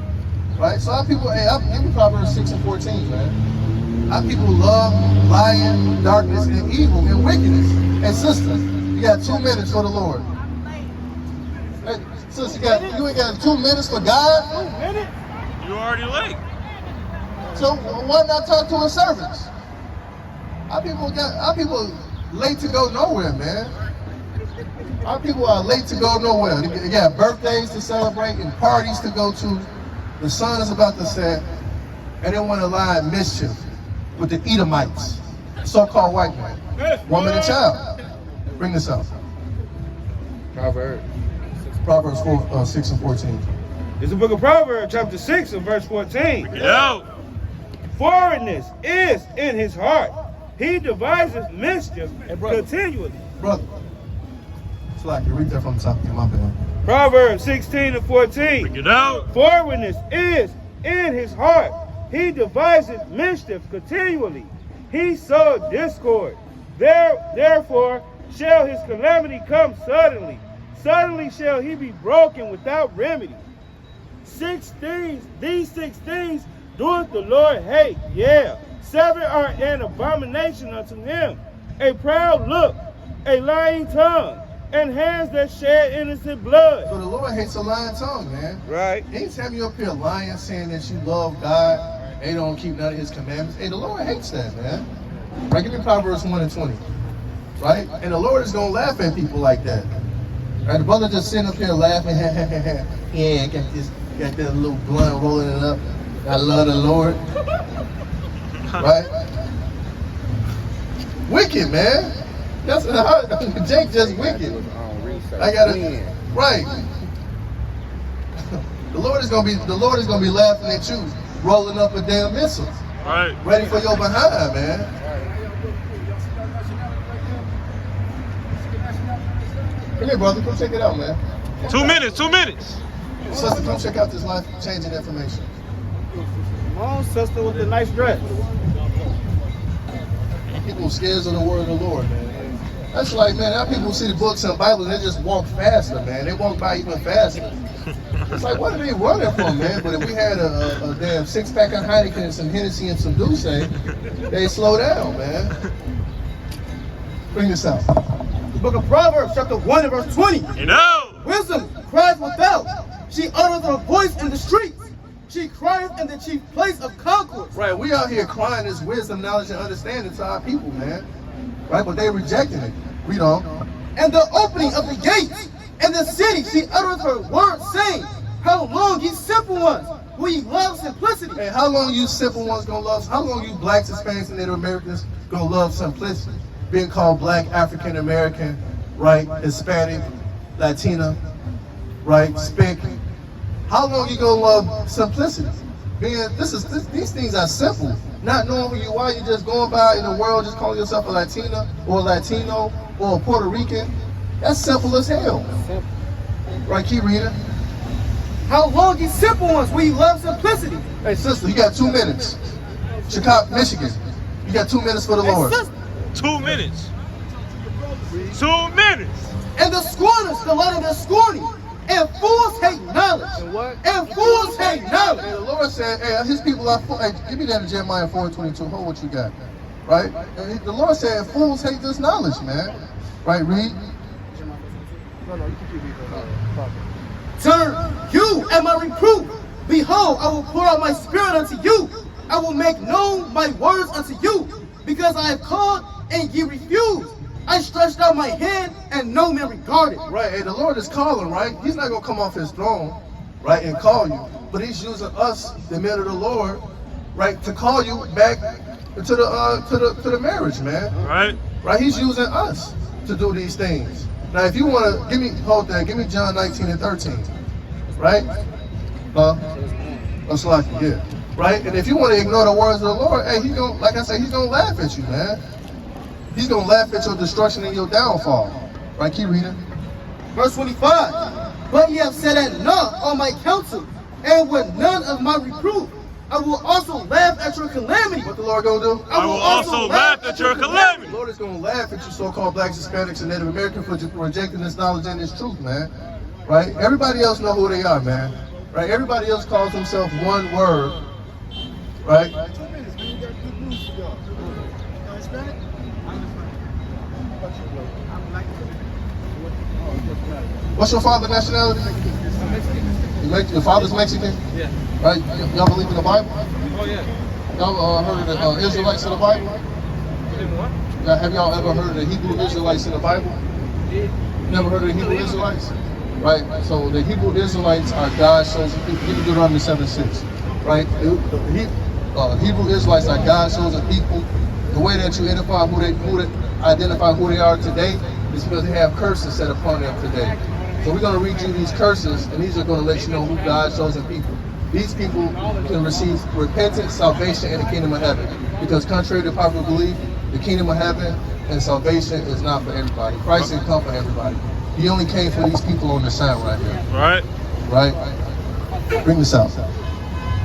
Right, so our people, hey, give me Proverbs 6 and 14, man. Our people love lying, darkness, and evil, and wickedness. Hey, sister, you got 2 minutes for the Lord. Hey, sister, you ain't got 2 minutes for God? 2 minutes? You already late. So why not talk to his servants? Our people late to go nowhere, man. Our people are late to go nowhere. They got birthdays to celebrate and parties to go to. The sun is about to set, and they want to lie in mischief with the Edomites, so-called white man, woman and child. Bring this out. Proverbs. Proverbs 4, 6 and 14. It's the book of Proverbs, chapter 6 and verse 14. Yo. Forwardness is in his heart. He devises mischief continually. Brother. It's like you read that from the top of your mouth. Proverbs 16 and 14. Bring it out. Forwardness is in his heart. He devises mischief continually. He sowed discord. Therefore shall his calamity come suddenly. Suddenly shall he be broken without remedy. These six things doeth the Lord hate. Yeah. 7 are an abomination unto him. A proud look, a lying tongue, and hands that shed innocent blood. So the Lord hates a lying tongue, man. Right. Anytime you up here lying, saying that you love God, they don't keep none of his commandments. Hey, the Lord hates that, man. Right, give me Proverbs 1 and 20. Right? And the Lord is going to laugh at people like that. Right? The brother just sitting up here laughing. Yeah, got that little blunt rolling it up. I love the Lord. Right? Wicked, man. That's Jake just wicked. I gotta right. The Lord is gonna be laughing at you, rolling up a damn missile. Right. Ready for your behind, man. Come here, brother. Come check it out, man. 2 minutes. 2 minutes. Sister, come check out this life-changing information. Come on, sister, with the nice dress. People scared of the word of the Lord, man. That's like, man, now people see the books and Bible and they just walk faster, man. They walk by even faster. It's like, what are they running from, man? But if we had a damn 6-pack of Heineken and some Hennessy and some Douce, they slow down, man. Bring this out. The book of Proverbs, chapter 1 and verse 20. You know. Wisdom cries without. She utters her voice in the streets. She crieth in the chief place of concourse. Right, we out here crying this wisdom, knowledge, and understanding to our people, man. Right, but they rejecting it. We don't. And the opening of the gates and the city, she uttereth her words, saying, how long, ye simple ones, will ye love simplicity? Hey, how long you simple ones gonna love? How long you blacks, Hispanics, and Native Americans gonna love simplicity? Being called black, African American, right, Hispanic, Latina, right, Spic. How long you gonna love simplicity? Being these things are simple. Not knowing who you are, you just going by in the world, just calling yourself a Latina or a Latino or a Puerto Rican. That's simple as hell. Right, keep reading. How long, ye simple ones, will ye love simplicity? Hey, sister, you got 2 minutes. Chicago, Michigan. You got 2 minutes for the Lord. 2 minutes. 2 minutes. And the scorners delight in their scorning, and fools hate knowledge. And what? And fools hate knowledge. And the Lord said, hey, his people are, hey, give me that in Jeremiah 4:22. Hold what you got. Right? And the Lord said, fools hate this knowledge, man. Right, read. Turn you at my reproof. Behold, I will pour out my spirit unto you. I will make known my words unto you, because I have called and ye refused. I stretched out my hand and no man regarded. Right, hey, the Lord is calling, right? He's not gonna come off his throne, right, and call you. But he's using us, the men of the Lord, right, to call you back to the marriage, man. Right. Right, he's using us to do these things. Now, if you want to, hold that, give me John 19 and 13, right? That's like, yeah. Right, and if you want to ignore the words of the Lord, hey, he's gonna, like I said, he's gonna laugh at you, man. He's gonna laugh at your destruction and your downfall. Right, keep reading. Verse 25. But ye have set at naught all my counsel, and with none of my reproof. I will also laugh at your calamity. What the Lord gonna do? I will also laugh at your calamity. The Lord is gonna laugh at you so-called blacks, Hispanics, and Native Americans for rejecting this knowledge and this truth, man. Right? Everybody else know who they are, man. Right? Everybody else calls themselves one word. Right? What's your father's nationality? Your father's Mexican? Yeah. Right? Y'all believe in the Bible? Oh, yeah. Y'all heard of the Israelites in the Bible? What? Have y'all ever heard of the Hebrew Israelites in the Bible? Yeah. Never heard of the Hebrew Israelites? Right? So the Hebrew Israelites are God's chosen people. Give me Deuteronomy 7:6. Right? Hebrew Israelites are God's chosen people. The way that you identify who they are today It's because they have curses set upon them today. So we're going to read you these curses, and these are going to let you know who God's chosen people. These people can receive repentance, salvation, and the kingdom of heaven. Because contrary to popular belief, the kingdom of heaven and salvation is not for everybody. Christ didn't come for everybody. He only came for these people on the sign right here. Right. Right? Bring this out.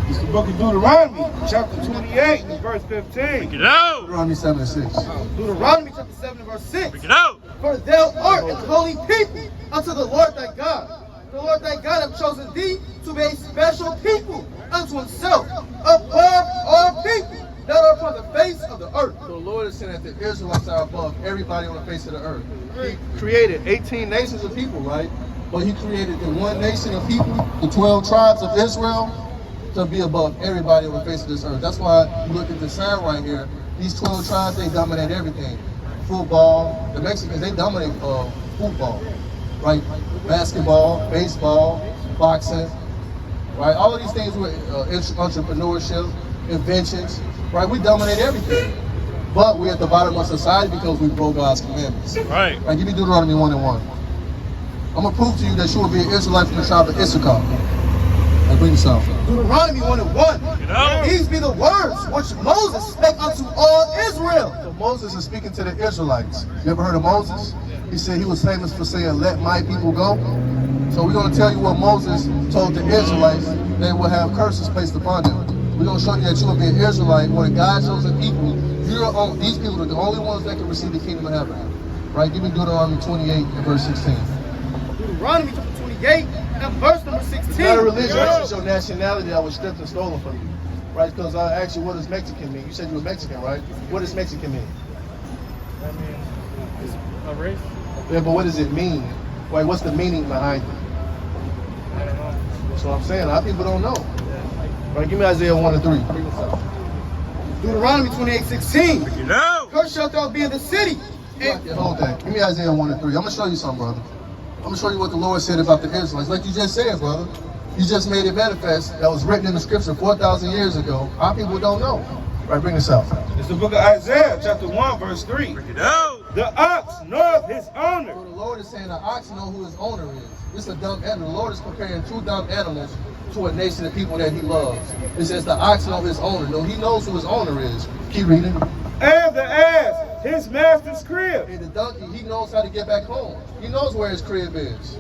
It's the book of Deuteronomy, chapter 28, and verse 15. Get out. Deuteronomy 7 and 6. Deuteronomy chapter 7 and verse 6. Get out. For thou art a holy people unto the Lord thy God. The Lord thy God hath chosen thee to be a special people unto himself, above all people that are upon the face of the earth. So the Lord is saying that the Israelites are above everybody on the face of the earth. He created 18 nations of people, right? But he created the one nation of people, the 12 tribes of Israel, to be above everybody on the face of this earth. That's why you look at the sign right here. These 12 tribes, they dominate everything. Football, the Mexicans, they dominate football, right? Basketball, baseball, boxing, right? All of these things with entrepreneurship, inventions, right? We dominate everything. But we're at the bottom of society because we broke God's commandments. Right. Right, give me Deuteronomy 1 and 1. I'm going to prove to you that you will be an Israelite from the tribe of Issachar. Now bring this out. Deuteronomy 1 and 1. Get out. These be the words which Moses spake unto all Israel. So Moses is speaking to the Israelites. You ever heard of Moses? He said he was famous for saying, let my people go. So we're going to tell you what Moses told the Israelites. They will have curses placed upon them. We're going to show you that you will be an Israelite, one of God's chosen people. These people are the only ones that can receive the kingdom of heaven. Right? Give me Deuteronomy 28 and verse 16. Deuteronomy chapter 28 and verse number 16. It's not a religion, it's your nationality that was stripped and stolen from you. Right? Because I asked you, what does Mexican mean? You said you were Mexican, right? What does Mexican mean? I mean, it's a race. Yeah, but what does it mean? Like, what's the meaning behind it? I don't know. That's what I'm saying. A lot of people don't know. Right? Give me Isaiah 1 and 3. Deuteronomy 28:16. Get out. Cursed shalt thou be in the city. And Hold that. Give me Isaiah 1 and 3. I'm going to show you something, brother. I'm going to show you what the Lord said about the Israelites. Like you just said, brother. You just made it manifest that was written in the scripture 4,000 years ago. Our people don't know. Right, bring this out. It's the book of Isaiah, chapter 1, verse 3. Get out. The ox knoweth his owner. So the Lord is saying the ox know who his owner is. This is a dumb animal. The Lord is comparing two dumb animals to a nation of people that he loves. It says the ox know his owner. No, he knows who his owner is. Keep reading. And the ass, his master's crib. And the donkey, he knows how to get back home. He knows where his crib is.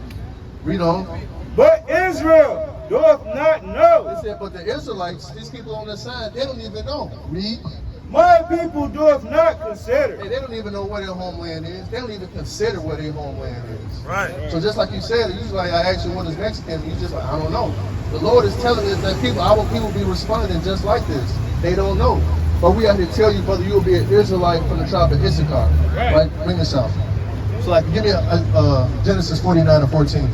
Read on. But Israel doth not know. It said, but the Israelites, these people on the side, they don't even know. Read. My people doth not consider. Hey, they don't even know where their homeland is. They don't even consider where their homeland is. Right. So just like you said, usually like I ask you what is Mexican, you just like, I don't know. The Lord is telling us that people, our people be responding just like this. They don't know. But we have to tell you, brother, you will be an Israelite from the tribe of Issachar. Right? Bring this out. So like, give me Genesis 49 and 14.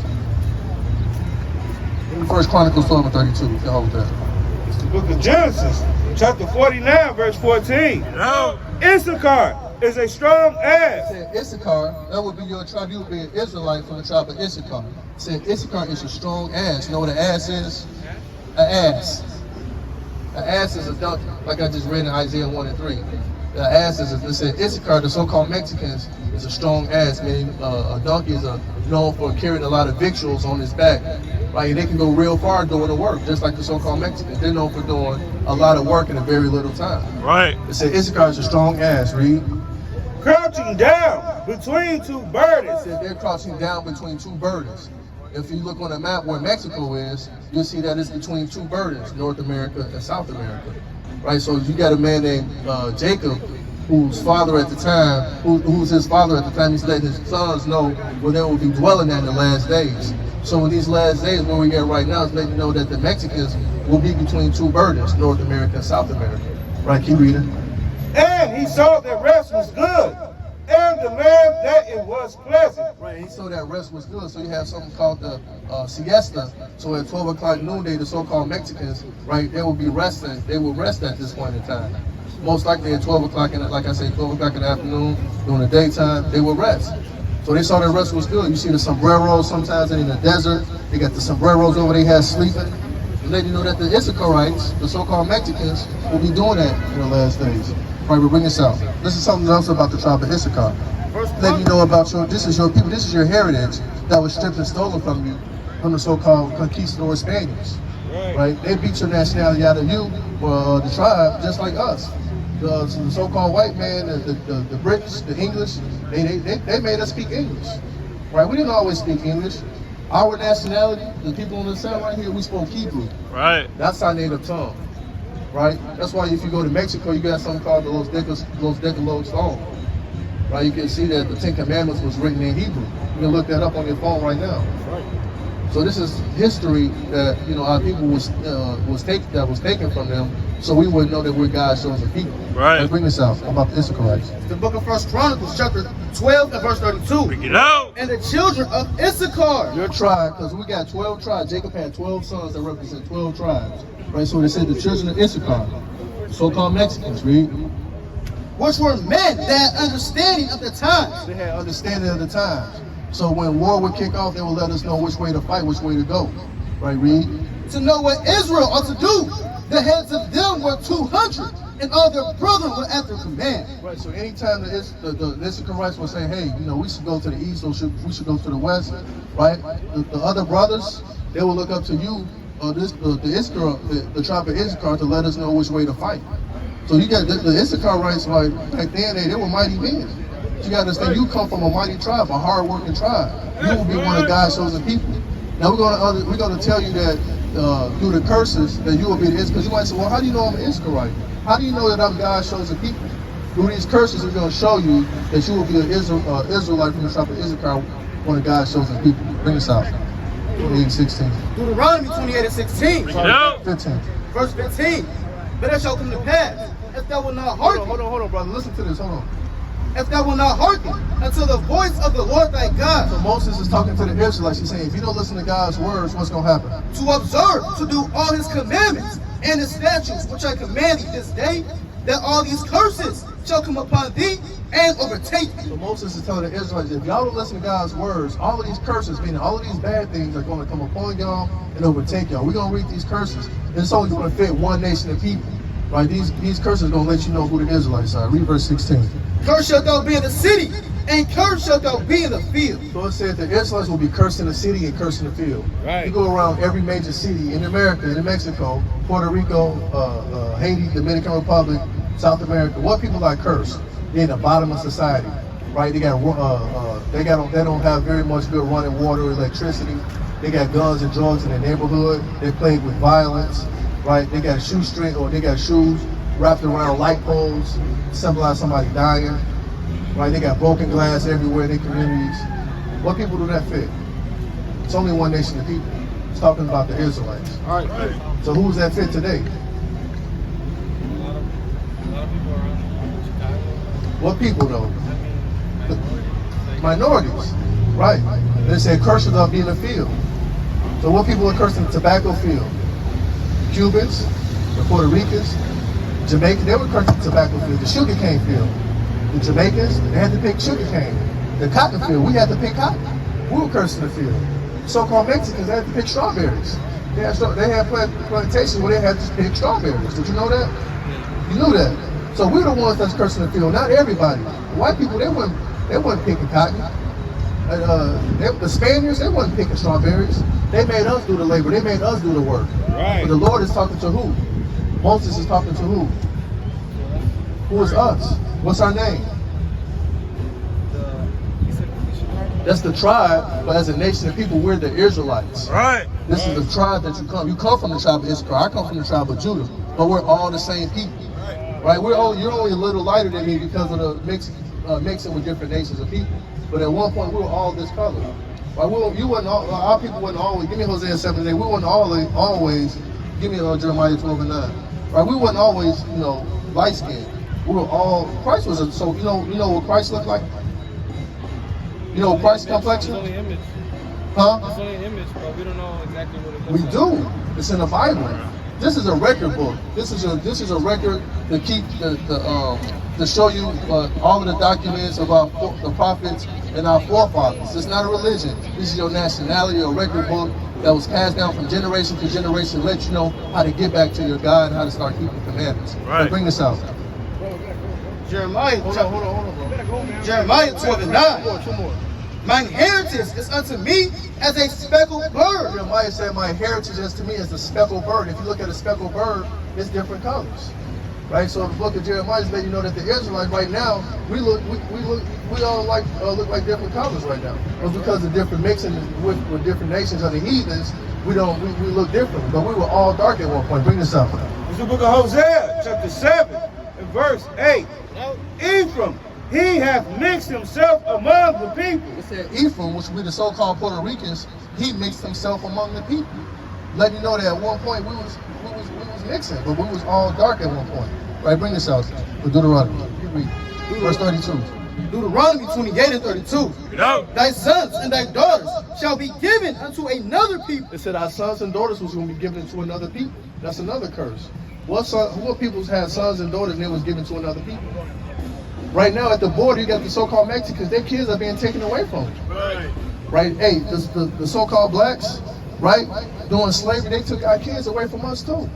Give me 1 Chronicles 12 and 32. You can hold that. It's the book of Genesis, chapter 49, verse 14. No. Issachar is a strong ass. It said Issachar, that would be your tribe. You would be an Israelite from the tribe of Issachar. It said Issachar is a strong ass. You know what an ass is? An ass. An ass is a donkey, like I just read in Isaiah 1 and 3. The ass is, it said Issachar, the so-called Mexicans, is a strong ass, meaning a donkey is known for carrying a lot of victuals on his back. Right? They can go real far doing the work, just like the so-called Mexicans. They're known for doing a lot of work in a very little time. Right. It said Issachar is a strong ass. Read. Crouching down between two It burdens. said they're crouching down between two burdens. If you look on the map where Mexico is, you'll see that it's between two burdens, North America and South America. Right, so you got a man named Jacob, whose father at the time, who's his father at the time, he's letting his sons know where they will be dwelling at in the last days. So in these last days, where we at right now is letting you know that the Mexicans will be between two burdens, North America and South America. Right, keep reading. And he saw that rest was good, and the land that it was pleasant. Right, he saw that rest was good, so you have something called the siesta. So at 12 o'clock noonday, the so-called Mexicans, right, they will be resting. They will rest at this point in time. Most likely at 12 o'clock, like I said, 12 o'clock in the afternoon, during the daytime, they will rest. So they saw that rest was good. You see the sombreros sometimes in the desert. They got the sombreros over their heads sleeping. And letting you know that the Issacharites, the so-called Mexicans, will be doing that in the last days. Right, we'll bring this out. This is something else about the tribe of Issachar. 1 letting you know about this is your people, this is your heritage that was stripped and stolen from you from the so-called conquistador Spaniards. Right? They beat your nationality out of you, or the tribe, just like us. The so-called white man, the British, the English, they made us speak English. Right? We didn't always speak English. Our nationality, the people on the side right here, we spoke Hebrew. Right. That's our native tongue. Right? That's why if you go to Mexico, you got something called the Los Decalogue Stone. Right? You can see that the Ten Commandments was written in Hebrew. You can look that up on your phone right now. So this is history that our people was taken from them, so we would know that we're God's chosen people. Right. Let's bring this out about the Issacharites. The book of 1 Chronicles, chapter 12 and verse 32. Bring it out. And the children of Issachar. Your tribe, because we got 12 tribes. Jacob had 12 sons that represent 12 tribes. Right. So they said the children of Issachar, so-called Mexicans. Read. Which were men that had understanding of the times. They had understanding of the times. So when war would kick off, they would let us know which way to fight, which way to go. Right, read. To know what Israel ought to do. The heads of them were 200, and all their brethren were at their command. Right, so anytime the Issacharites will say, hey, we should go to the east, or we should go to the west, right? The other brothers, they will look up to you, the tribe of Issachar, to let us know which way to fight. So you got the Issacharites, like back then, they were mighty men. You got to understand, you come from a mighty tribe, a hard-working tribe. You will be one of God's chosen people. Now we're going to tell you that through the curses that you will be the Issachar. Because you might say, well, how do you know I'm an Issacharite? How do you know that I'm God's chosen people? Through these curses, we're going to show you that you will be an Israelite from the tribe of Issachar, one of God's chosen people. Bring this out. 28 and 16. Deuteronomy 28 and 16. 15. Verse 15. But it shall come to pass, if thou wilt not hearken. Hold on, brother. Listen to this. Hold on. If thou wilt not hearken unto the voice of the Lord thy God. So Moses is talking to the Israelites. He's saying, if you don't listen to God's words, what's going to happen? To observe, to do all his commandments and his statutes, which I command thee this day, that all these curses shall come upon thee and overtake thee. So Moses is telling the Israelites, if y'all don't listen to God's words, all of these curses, meaning all of these bad things, are going to come upon y'all and overtake y'all. We're going to read these curses. And it's only going to fit one nation of people. Right? These curses are going to let you know who the Israelites are. Read verse 16. Cursed shalt thou be in the city, and cursed shalt thou be in the field. So it said the Israelites will be cursed in the city and cursed in the field. Right. You go around every major city in America, in Mexico, Puerto Rico, Haiti, Dominican Republic, South America. What people are cursed? They're in the bottom of society. Right? They don't have very much good running water, electricity. They got guns and drugs in their neighborhood. They're plagued with violence. Right? They got they got shoes wrapped around light poles, symbolize somebody dying. Right? They got broken glass everywhere in their communities. What people do that fit? It's only one nation of people. It's talking about the Israelites. All right. So who's that fit today? A lot of people around Chicago. What people though? Minorities. Minorities. Right. They said curses are being in the field. So what people are cursed in the tobacco field? Cubans, the Puerto Ricans, Jamaicans, they were cursed in the tobacco field. The sugar cane field. The Jamaicans, they had to pick sugar cane. The cotton field, we had to pick cotton. We were cursed in the field. So-called Mexicans, they had to pick strawberries. They had plantations where they had to pick strawberries. Did you know that? You knew that. So we're the ones that's cursed in the field, not everybody. The white people, they weren't picking cotton. The Spaniards, they wasn't picking strawberries. They made us do the labor. They made us do the work. Right. But the Lord is talking to who? Moses is talking to who? Who is us? What's our name? That's the tribe, but as a nation of people, we're the Israelites. Right. This is the tribe that you come. You come from the tribe of Issachar. I come from the tribe of Judah, but we're all the same people. Right? You're only a little lighter than me because of the mixing with different nations of people. But at one point, we were all this color. Right? Our people wasn't always. Give me Hosea 7:8. We wasn't always. Give me Jeremiah 12:9. Right? We wasn't always, light skinned. We were all. Christ was so. You know what Christ looked like. You know Christ's complexion. It's only an image. Huh? It's only an image, but we don't know exactly what it We looks like. do. It's in the Bible. This is a record book. This is a record to keep to show you all of the documents of the prophets and our forefathers. It's not a religion. This is your nationality, a record book that was passed down from generation to generation to let you know how to get back to your God and how to start keeping commandments. Right. So bring this out. Jeremiah, Hold on, bro. Jeremiah 12:9. Two more. My inheritance is unto me as a speckled bird. Jeremiah said, my heritage is to me as a speckled bird. If you look at a speckled bird, it's different colors. Right? So the book of Jeremiah is letting you know that the Israelites right now, we all look like different colors right now. But because of different mixing with different nations of the heathens, we look different. But we were all dark at one point. Bring this up. It's the book of Hosea, chapter 7, and verse 8. Ephraim, he hath mixed himself among the people. It said Ephraim, which we the so-called Puerto Ricans, he mixed himself among the people. Letting you know that at one point we was mixing, but we was all dark at one point. Right, bring this out. Deuteronomy. You read. Verse 32. Deuteronomy 28:32. Thy sons and thy daughters shall be given unto another people. It said our sons and daughters was going to be given to another people. That's another curse. What peoples had sons and daughters and it was given to another people? Right now at the border, you got the so-called Mexicans. Their kids are being taken away from them. Right? Hey, the so-called blacks, right, doing slavery, they took our kids away from us too.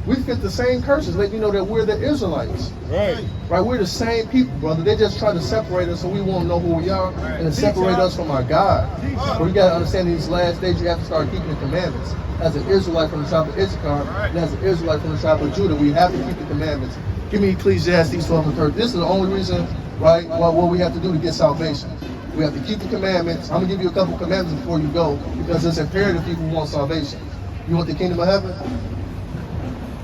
We fit the same curses, letting you know that we're the Israelites. Right? We're the same people, brother. They're just trying to separate us so we won't know who we are and to separate us from our God. But you got to understand in these last days, you have to start keeping the commandments. As an Israelite from the tribe of Issachar and as an Israelite from the tribe of Judah, we have to keep the commandments. Give me Ecclesiastes 12 and 30. This is the only reason, right, what we have to do to get salvation. We have to keep the commandments. I'm going to give you a couple commandments before you go because it's imperative people want salvation. You want the kingdom of heaven?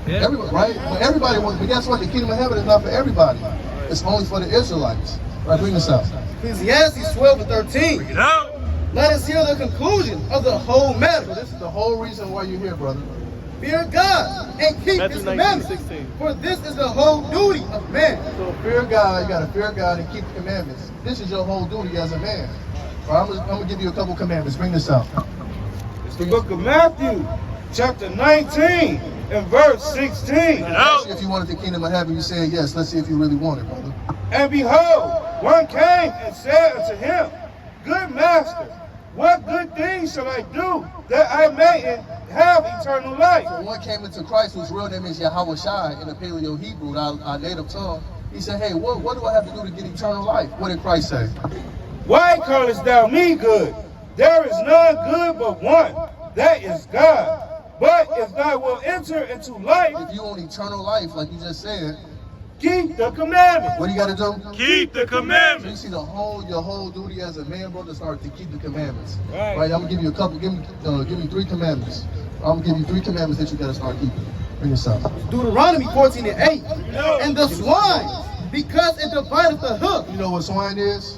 Yeah. Everybody, right? But everybody wants, but guess what? The kingdom of heaven is not for everybody. It's only for the Israelites. Right, bring this out. Ecclesiastes 12:13. Let us hear the conclusion of the whole matter. So this is the whole reason why you're here, brother. Fear God and keep His commandments. For this is the whole duty of man. So fear God, you gotta fear God and keep the commandments. This is your whole duty as a man. All right, I'm gonna give you a couple commandments. Bring this out. It's the book of Matthew, chapter 19, and verse 16. Let's see if you wanted the kingdom of heaven, you said yes. Let's see if you really want it, brother. And behold, one came and said unto him, Good master, what good things shall I do that I may have eternal life? So one came into Christ whose real name is Yahweh Shai in the Paleo Hebrew, our native tongue. He said, hey, what do I have to do to get eternal life? What did Christ say? Why callest thou me good? There is none good but one, that is God. But if thou wilt enter into life, if you want eternal life, like you just said, keep the commandments. what do you got to do? Keep the So you commandments. see your whole duty as a man, brother, start to keep the commandments. Right. I'm gonna give you a couple. Give me 3 commandments. I'm gonna give you 3 commandments that you gotta start keeping. Bring this up. Deuteronomy 14:8. And the swine, because it divideth the hoof. You know what swine is?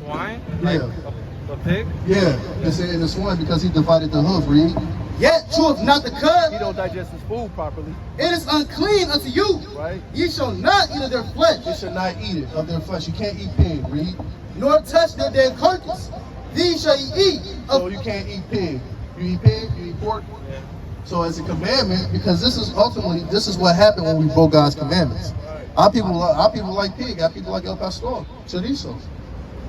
Swine? Yeah. Like a pig? Yeah. They say the swine because he divided the hoof. Read. Yet cheweth not the cud. He don't digest his food properly. It is unclean unto you. Right. Ye shall not eat of their flesh, You should not eat it of their flesh. You can't eat pig. Read. nor touch their dead carcass. These shall ye eat So of you can't eat pig. You eat pig. You eat pork. So it's a commandment because this is what happened when we broke God's commandments. Our people like pig. Our people like el pastor, chorizo.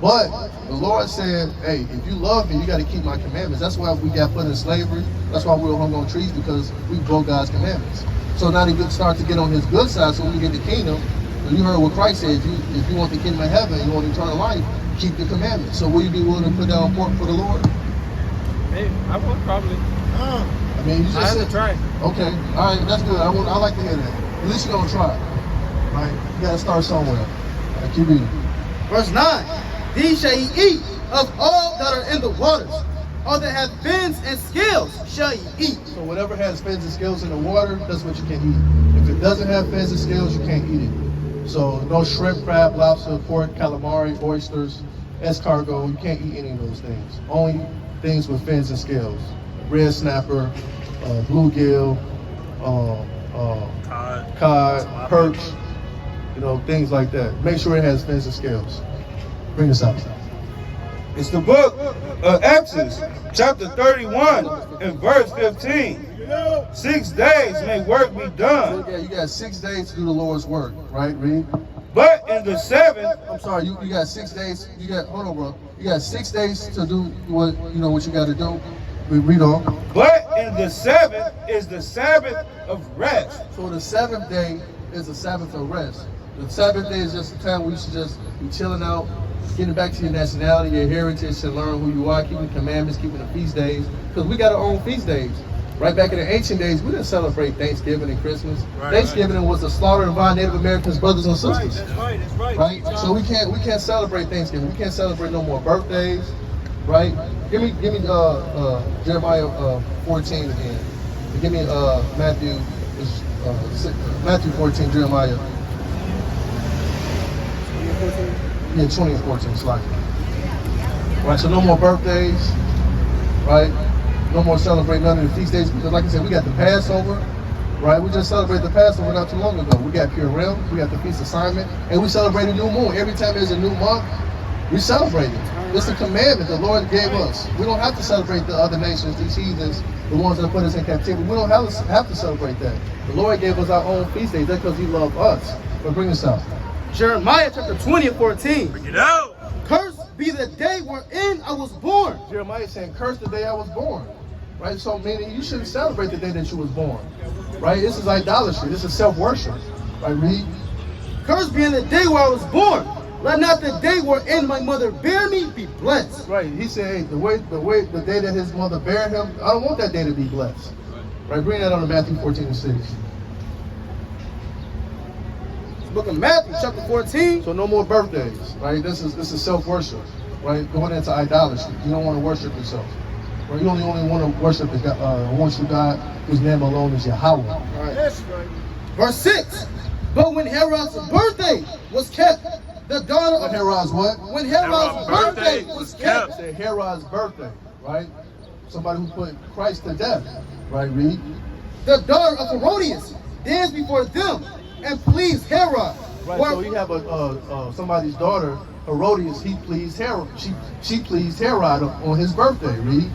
But the Lord said, hey, if you love me, you got to keep my commandments. That's why we got put in slavery. That's why we were hung on trees, because we broke God's commandments. So now they start to get on his good side. So when we get the kingdom, and you heard what Christ said, if you want the kingdom of heaven, you want eternal life, keep the commandments. So will you be willing to put down pork for the Lord? Maybe. I would probably. I mean, you just I have said, to try. okay, all right, that's good. I like to hear that. At least you're going to try. Right? You got to start somewhere. All right, keep reading. verse 9. These shall ye eat of all that are in the waters. All that have fins and scales shall ye eat. So whatever has fins and scales in the water, that's what you can eat. If it doesn't have fins and scales, you can't eat it. So no shrimp, crab, lobster, pork, calamari, oysters, escargot. You can't eat any of those things. Only things with fins and scales. Red snapper, bluegill, cod, perch, things like that. Make sure it has fins and scales. Bring this out. It's the book of Exodus, chapter 31, and verse 15. 6 days may work be done. You got 6 days to do the Lord's work, right? Read. But in the seventh, I'm sorry, you got 6 days. Hold on, bro. You got 6 days to do what you got to do. Read on. but in the seventh is the Sabbath of rest. So the 7th day is the Sabbath of rest. The Sabbath day is just a time where you should just be chilling out, getting back to your nationality, your heritage, and learn who you are, keeping the commandments, keeping the feast days. Because we got our own feast days. Right back in the ancient days, we didn't celebrate Thanksgiving and Christmas. Thanksgiving was the slaughter of our Native Americans brothers and sisters. That's right. Right? So we can't celebrate Thanksgiving. We can't celebrate no more birthdays. Right? Give me Jeremiah 14 again. And give me Matthew 14, Jeremiah. Yeah, 20 and 14, slide. Right, so no more birthdays, right? No more celebrating none of the feast days, because like I said, we got the Passover, right? We just celebrated the Passover not too long ago. We got Purim, we got the Feast of Simon, and we celebrate a new moon. Every time there's a new month, we celebrate it. It's a commandment the Lord gave us. We don't have to celebrate the other nations, these heathens, the ones that put us in captivity. We don't have to celebrate that. The Lord gave us our own feast days. That's because he loved us. But bring us out. Jeremiah chapter 20 and 14. Bring it out. Cursed be the day wherein I was born. Jeremiah is saying, curse the day I was born. Right? So meaning you shouldn't celebrate the day that you was born. Right? This is idolatry. This is self-worship. Right? Read. Cursed be the day where I was born. Let not the day wherein my mother bare me be blessed. Right. He said, hey, the day that his mother bare him, I don't want that day to be blessed. Right? Bring that on to Matthew 14 and 6. Book of Matthew chapter 14. So no more birthdays. Right? This is self-worship. Right? Going into idolatry. You don't want to worship yourself. Right? You only want to worship the God whose name alone is Yahweh. Right. That's right. Verse 6. But when Herod's birthday was kept, the daughter of Herod's what? When Herod's birthday was kept. Say Herod's birthday, right? Somebody who put Christ to death, right? Read. The daughter of Herodias danced before them and pleased Herod. Right. So you have somebody's daughter, Herodias. He pleased Herod. She pleased Herod on his birthday. Read.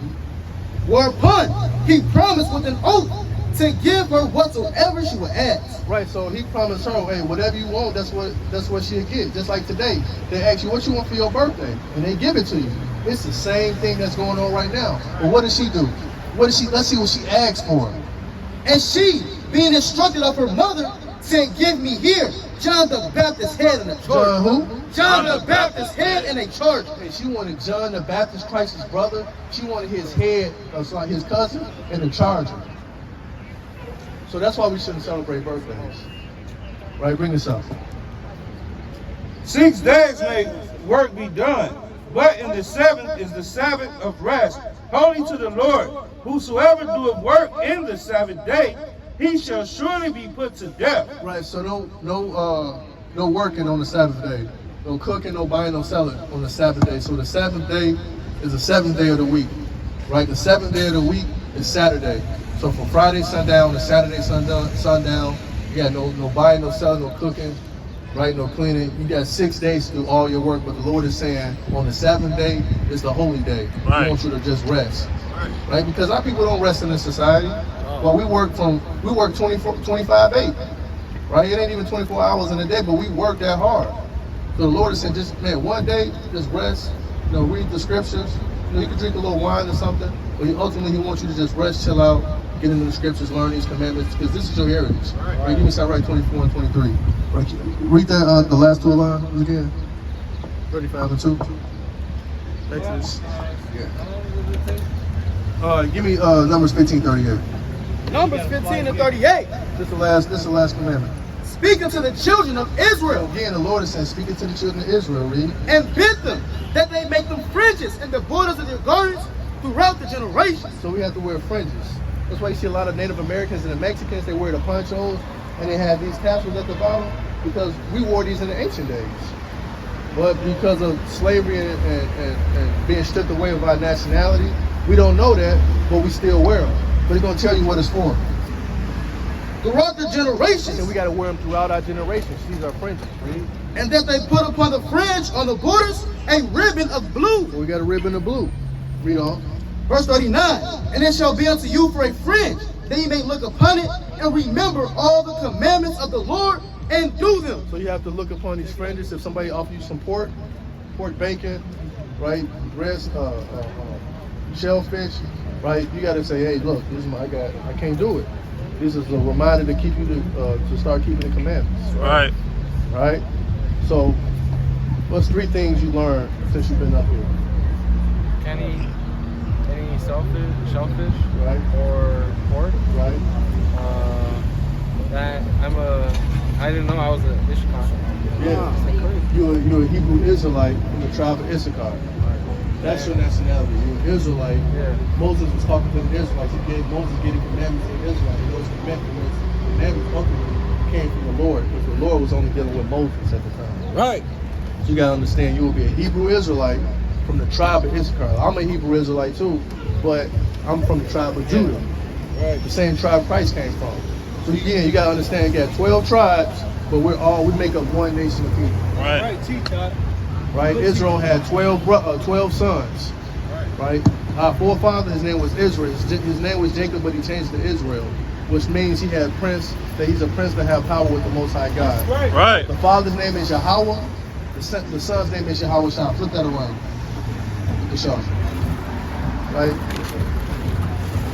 Whereupon he promised with an oath to give her whatsoever she would ask. Right, so he promised her, hey, whatever you want, that's what she'll get. Just like today, they ask you what you want for your birthday, and they give it to you. It's the same thing that's going on right now. But what does she do? Let's see what she asked for. And she, being instructed of her mother, said, give me here John the Baptist's head in a charger. John who? John the Baptist's head in a charger. And she wanted John the Baptist, Christ's brother. She wanted his head, like his cousin, in a charger. So that's why we shouldn't celebrate birthdays. Right, bring this up. 6 days may work be done, but in the seventh is the Sabbath of rest, holy to the Lord. Whosoever doeth work in the Sabbath day, he shall surely be put to death. Right, so no working on the Sabbath day. No cooking, no buying, no selling on the Sabbath day. So the Sabbath day is the seventh day of the week. Right, the seventh day of the week is Saturday. So from Friday sundown to Saturday sundown, you got no buying, no selling, no cooking, right? No cleaning. You got 6 days to do all your work, but the Lord is saying on the seventh day is the holy day. Right. He wants you to just rest, right? Because our people don't rest in this society. Well, we work 25/8, right? It ain't even 24 hours in a day, but we work that hard. So the Lord is saying, just one day, just rest. Read the scriptures. You can drink a little wine or something, but ultimately He wants you to just rest, chill out, get into the scriptures, learn these commandments, because this is your heritage. Right? Give me start right 24 and 23. Right. Read that the last two lines again. 35 and 2. Exodus. Yeah. Give me Numbers 15:38. Numbers 15 and 38. This is the last commandment. Speak unto the children of Israel. Again, the Lord is saying, speaking to the children of Israel, read. And bid them that they make them fringes in the borders of their garments throughout the generations. So we have to wear fringes. That's why you see a lot of Native Americans and the Mexicans, they wear the ponchos and they have these tassels at the bottom, because we wore these in the ancient days. But because of slavery and being stripped away of our nationality, we don't know that, but we still wear them. But He's going to tell you what it's for. Throughout the generations. And we got to wear them throughout our generations. These are fringes. Read. And that they put upon the fringe on the borders a ribbon of blue. So we got a ribbon of blue. Read on. Verse 39. And it shall be unto you for a fringe, that ye may look upon it and remember all the commandments of the Lord and do them. So you have to look upon these fringes. If somebody offers you some pork bacon, right, breast, shellfish, right, you got to say, hey, look, this is I can't do it. This is a reminder to keep you to start keeping the commandments. Right. right? So, what's 3 things you learned since you've been up here? Can eat any shellfish, Right. or pork. Right? That I didn't know I was a Ishkar. Yeah. You're a Hebrew Israelite from the tribe of Issachar. That's your nationality. You're an Israelite. Yeah. Moses was talking to the Israelites. Moses gave commandments to the Israelites. And those commandments ultimately came from the Lord, because the Lord was only dealing with Moses at the time. Right. So you gotta understand, you will be a Hebrew Israelite from the tribe of Issachar. I'm a Hebrew Israelite too, but I'm from the tribe of Judah. Right. The same tribe Christ came from. So again, you gotta understand, you got 12 tribes, but we make up one nation of people. Right. Right, T-Top. Right? Israel had 12 sons. Right? Our forefather, his name was Israel. His name was Jacob, but he changed to Israel, which means he's a prince that have power with the Most High God. Right. Right. The father's name is Yahweh. The son's name is Yahweh Shah. Flip that around. The Shah. Right?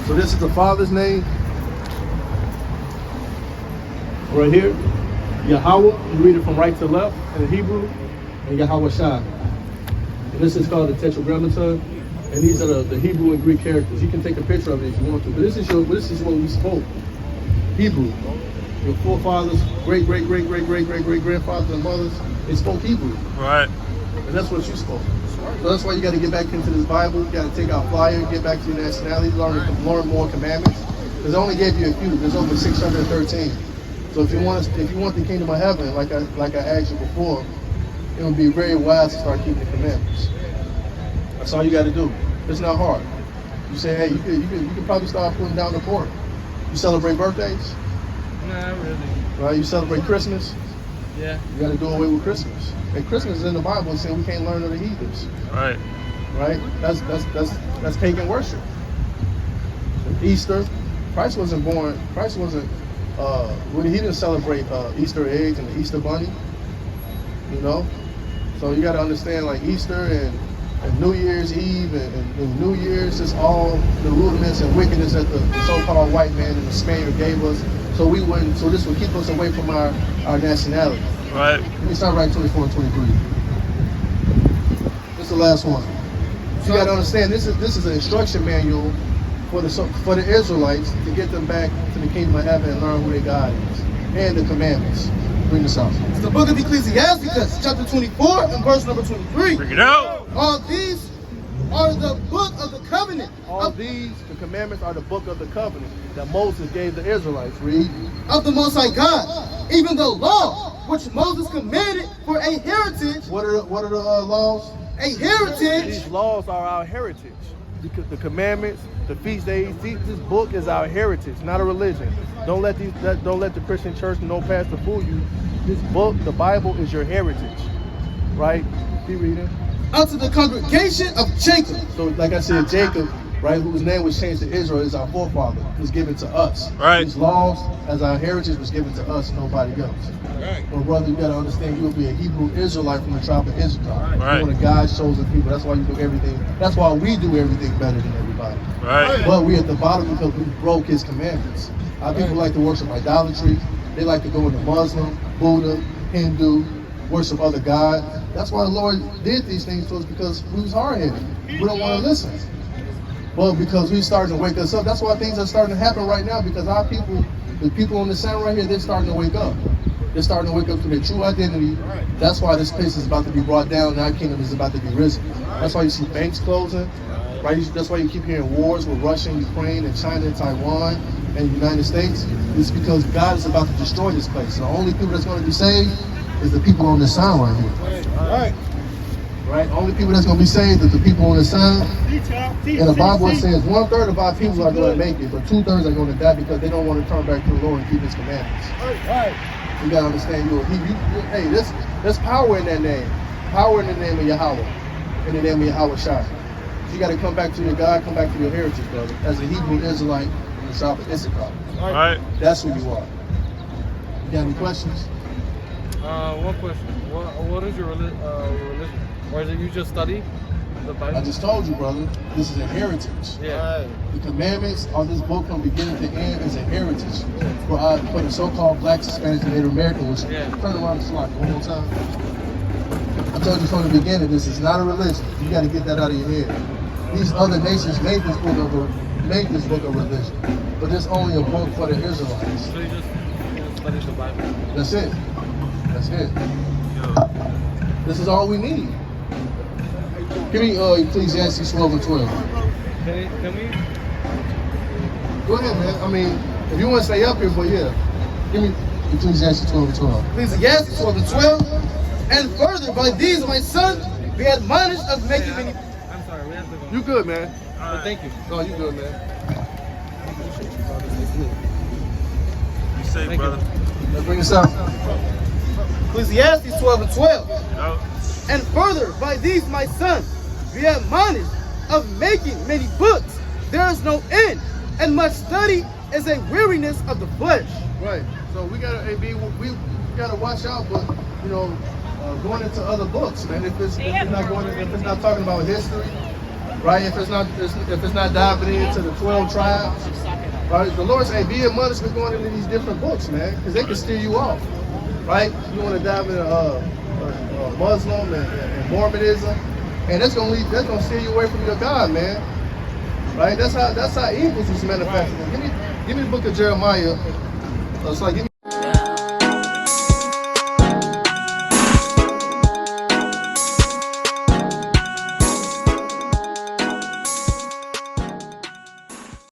So this is the father's name. Right here. Yahweh. You read it from right to left in Hebrew. And Yahweh Shah. And this is called the Tetragrammaton. And these are the Hebrew and Greek characters. You can take a picture of it if you want to. But this is what we spoke. Hebrew. Your forefathers, great grandfathers and mothers, they spoke Hebrew. Right. And that's what you spoke. So that's why you got to get back into this Bible. You got to take out flyer, get back to your nationality, learn more commandments. Because I only gave you a few. There's over 613. So if you want the kingdom of heaven, like I asked you before, it would be very wise to start keeping the commandments. That's all you got to do. It's not hard. You say, hey, you could probably start putting down the pork. You celebrate birthdays? Nah, really. Right? You celebrate Christmas? Yeah. You got to do away with Christmas. And Christmas is in the Bible saying we can't learn of the heathens. Right. Right? That's pagan worship. Easter, Christ wasn't born. Christ wasn't. He didn't celebrate Easter eggs and the Easter bunny. You know, so you got to understand, like Easter and New Year's Eve and New Year's is all the rudeness and wickedness that the so-called white man and the Spaniard gave us. So this will keep us away from our nationality. Right. Let me start right 24 and 23. This is the last one. You got to understand, this is an instruction manual for the Israelites to get them back to the kingdom of heaven and learn who their God is and the commandments. Bring this out. It's the book of Ecclesiasticus, chapter 24 and verse number 23. Bring it out. All these are the book of the covenant. The commandments are the book of the covenant that Moses gave the Israelites. Read. Of the Most High God, even the law which Moses commanded for a heritage. What are the laws? A heritage. These laws are our heritage. Because the commandments, the feast days, this book is our heritage, not a religion. Don't let the Christian church and no pastor fool you. This book, the Bible, is your heritage, right? Keep reading. Unto the congregation of Jacob. So, like I said, Jacob, right, whose name was changed to Israel, is our forefather, was given to us. Right. These laws, as our heritage, was given to us, nobody else. Right. Well, brother, you gotta understand, you will be a Hebrew Israelite from the tribe of Issachar. Right. You're one of God's chosen people. That's why you do everything. That's why we do everything better than everybody. Right. But we at the bottom because we broke His commandments. Our people like to worship idolatry. They like to go into Muslim, Buddha, Hindu, worship other gods. That's why the Lord did these things to us, because we was hard-headed. We don't want to listen. But because we're starting to wake us up, that's why things are starting to happen right now, because our people, the people on the sound right here, they're starting to wake up. They're starting to wake up to their true identity. That's why this place is about to be brought down and our kingdom is about to be risen. That's why you see banks closing, right? That's why you keep hearing wars with Russia and Ukraine and China and Taiwan and the United States. It's because God is about to destroy this place. The only people that's going to be saved is the people on this sound right here. Right. Right? Only people that's going to be saved is the people on the sound. And the Bible says 1/3 of our people are going to make it, but 2/3 are going to die because they don't want to turn back to the Lord and keep His commandments. Right. You got to understand, hey, there's power in that name. Power in the name of Yahweh. In the name of Yahweh Shai. So you got to come back to your God, come back to your heritage, brother. As a Hebrew Israelite from the tribe of Issachar. Right. That's who you are. You got any questions? One question. What is your religion? Or is it you just study? The Bible. I just told you, brother, this is a heritage. Yeah. The commandments of this book from beginning to end is a heritage for the so-called blacks, Hispanics, and Native Americans. Yeah. Turn around the slide one more time. I told you from the beginning, this is not a religion. You got to get that out of your head. These other nations made this book a religion, but it's only a book for the Israelites. So you just study the Bible. That's it. That's it. This is all we need. Give me Ecclesiastes 12 and 12. Can we? Go ahead, man. I mean, if you want to stay up here, but yeah. Give me Ecclesiastes 12 and 12. Ecclesiastes 12 and 12. And further, by these, my son, be admonished of making many. I'm sorry, we have to go. You good, man. But thank you. No, you good, man. You say, Thank brother. Let's bring this out. Ecclesiastes 12 and 12. You know? And further, by these, my son, be admonished of making many books. There is no end, and much study is a weariness of the flesh. Right. So we gotta we gotta watch out, but you know, going into other books, man. If it's not talking about history, right? If it's not diving into the 12 tribes, right? The Lord say, be admonished with going into these different books, man, because they can steer you off, right? You want to dive into Muslim and Mormonism, and that's gonna steer you away from your God, man. Right? That's how evil is manifesting. Give me the book of Jeremiah. It's like give me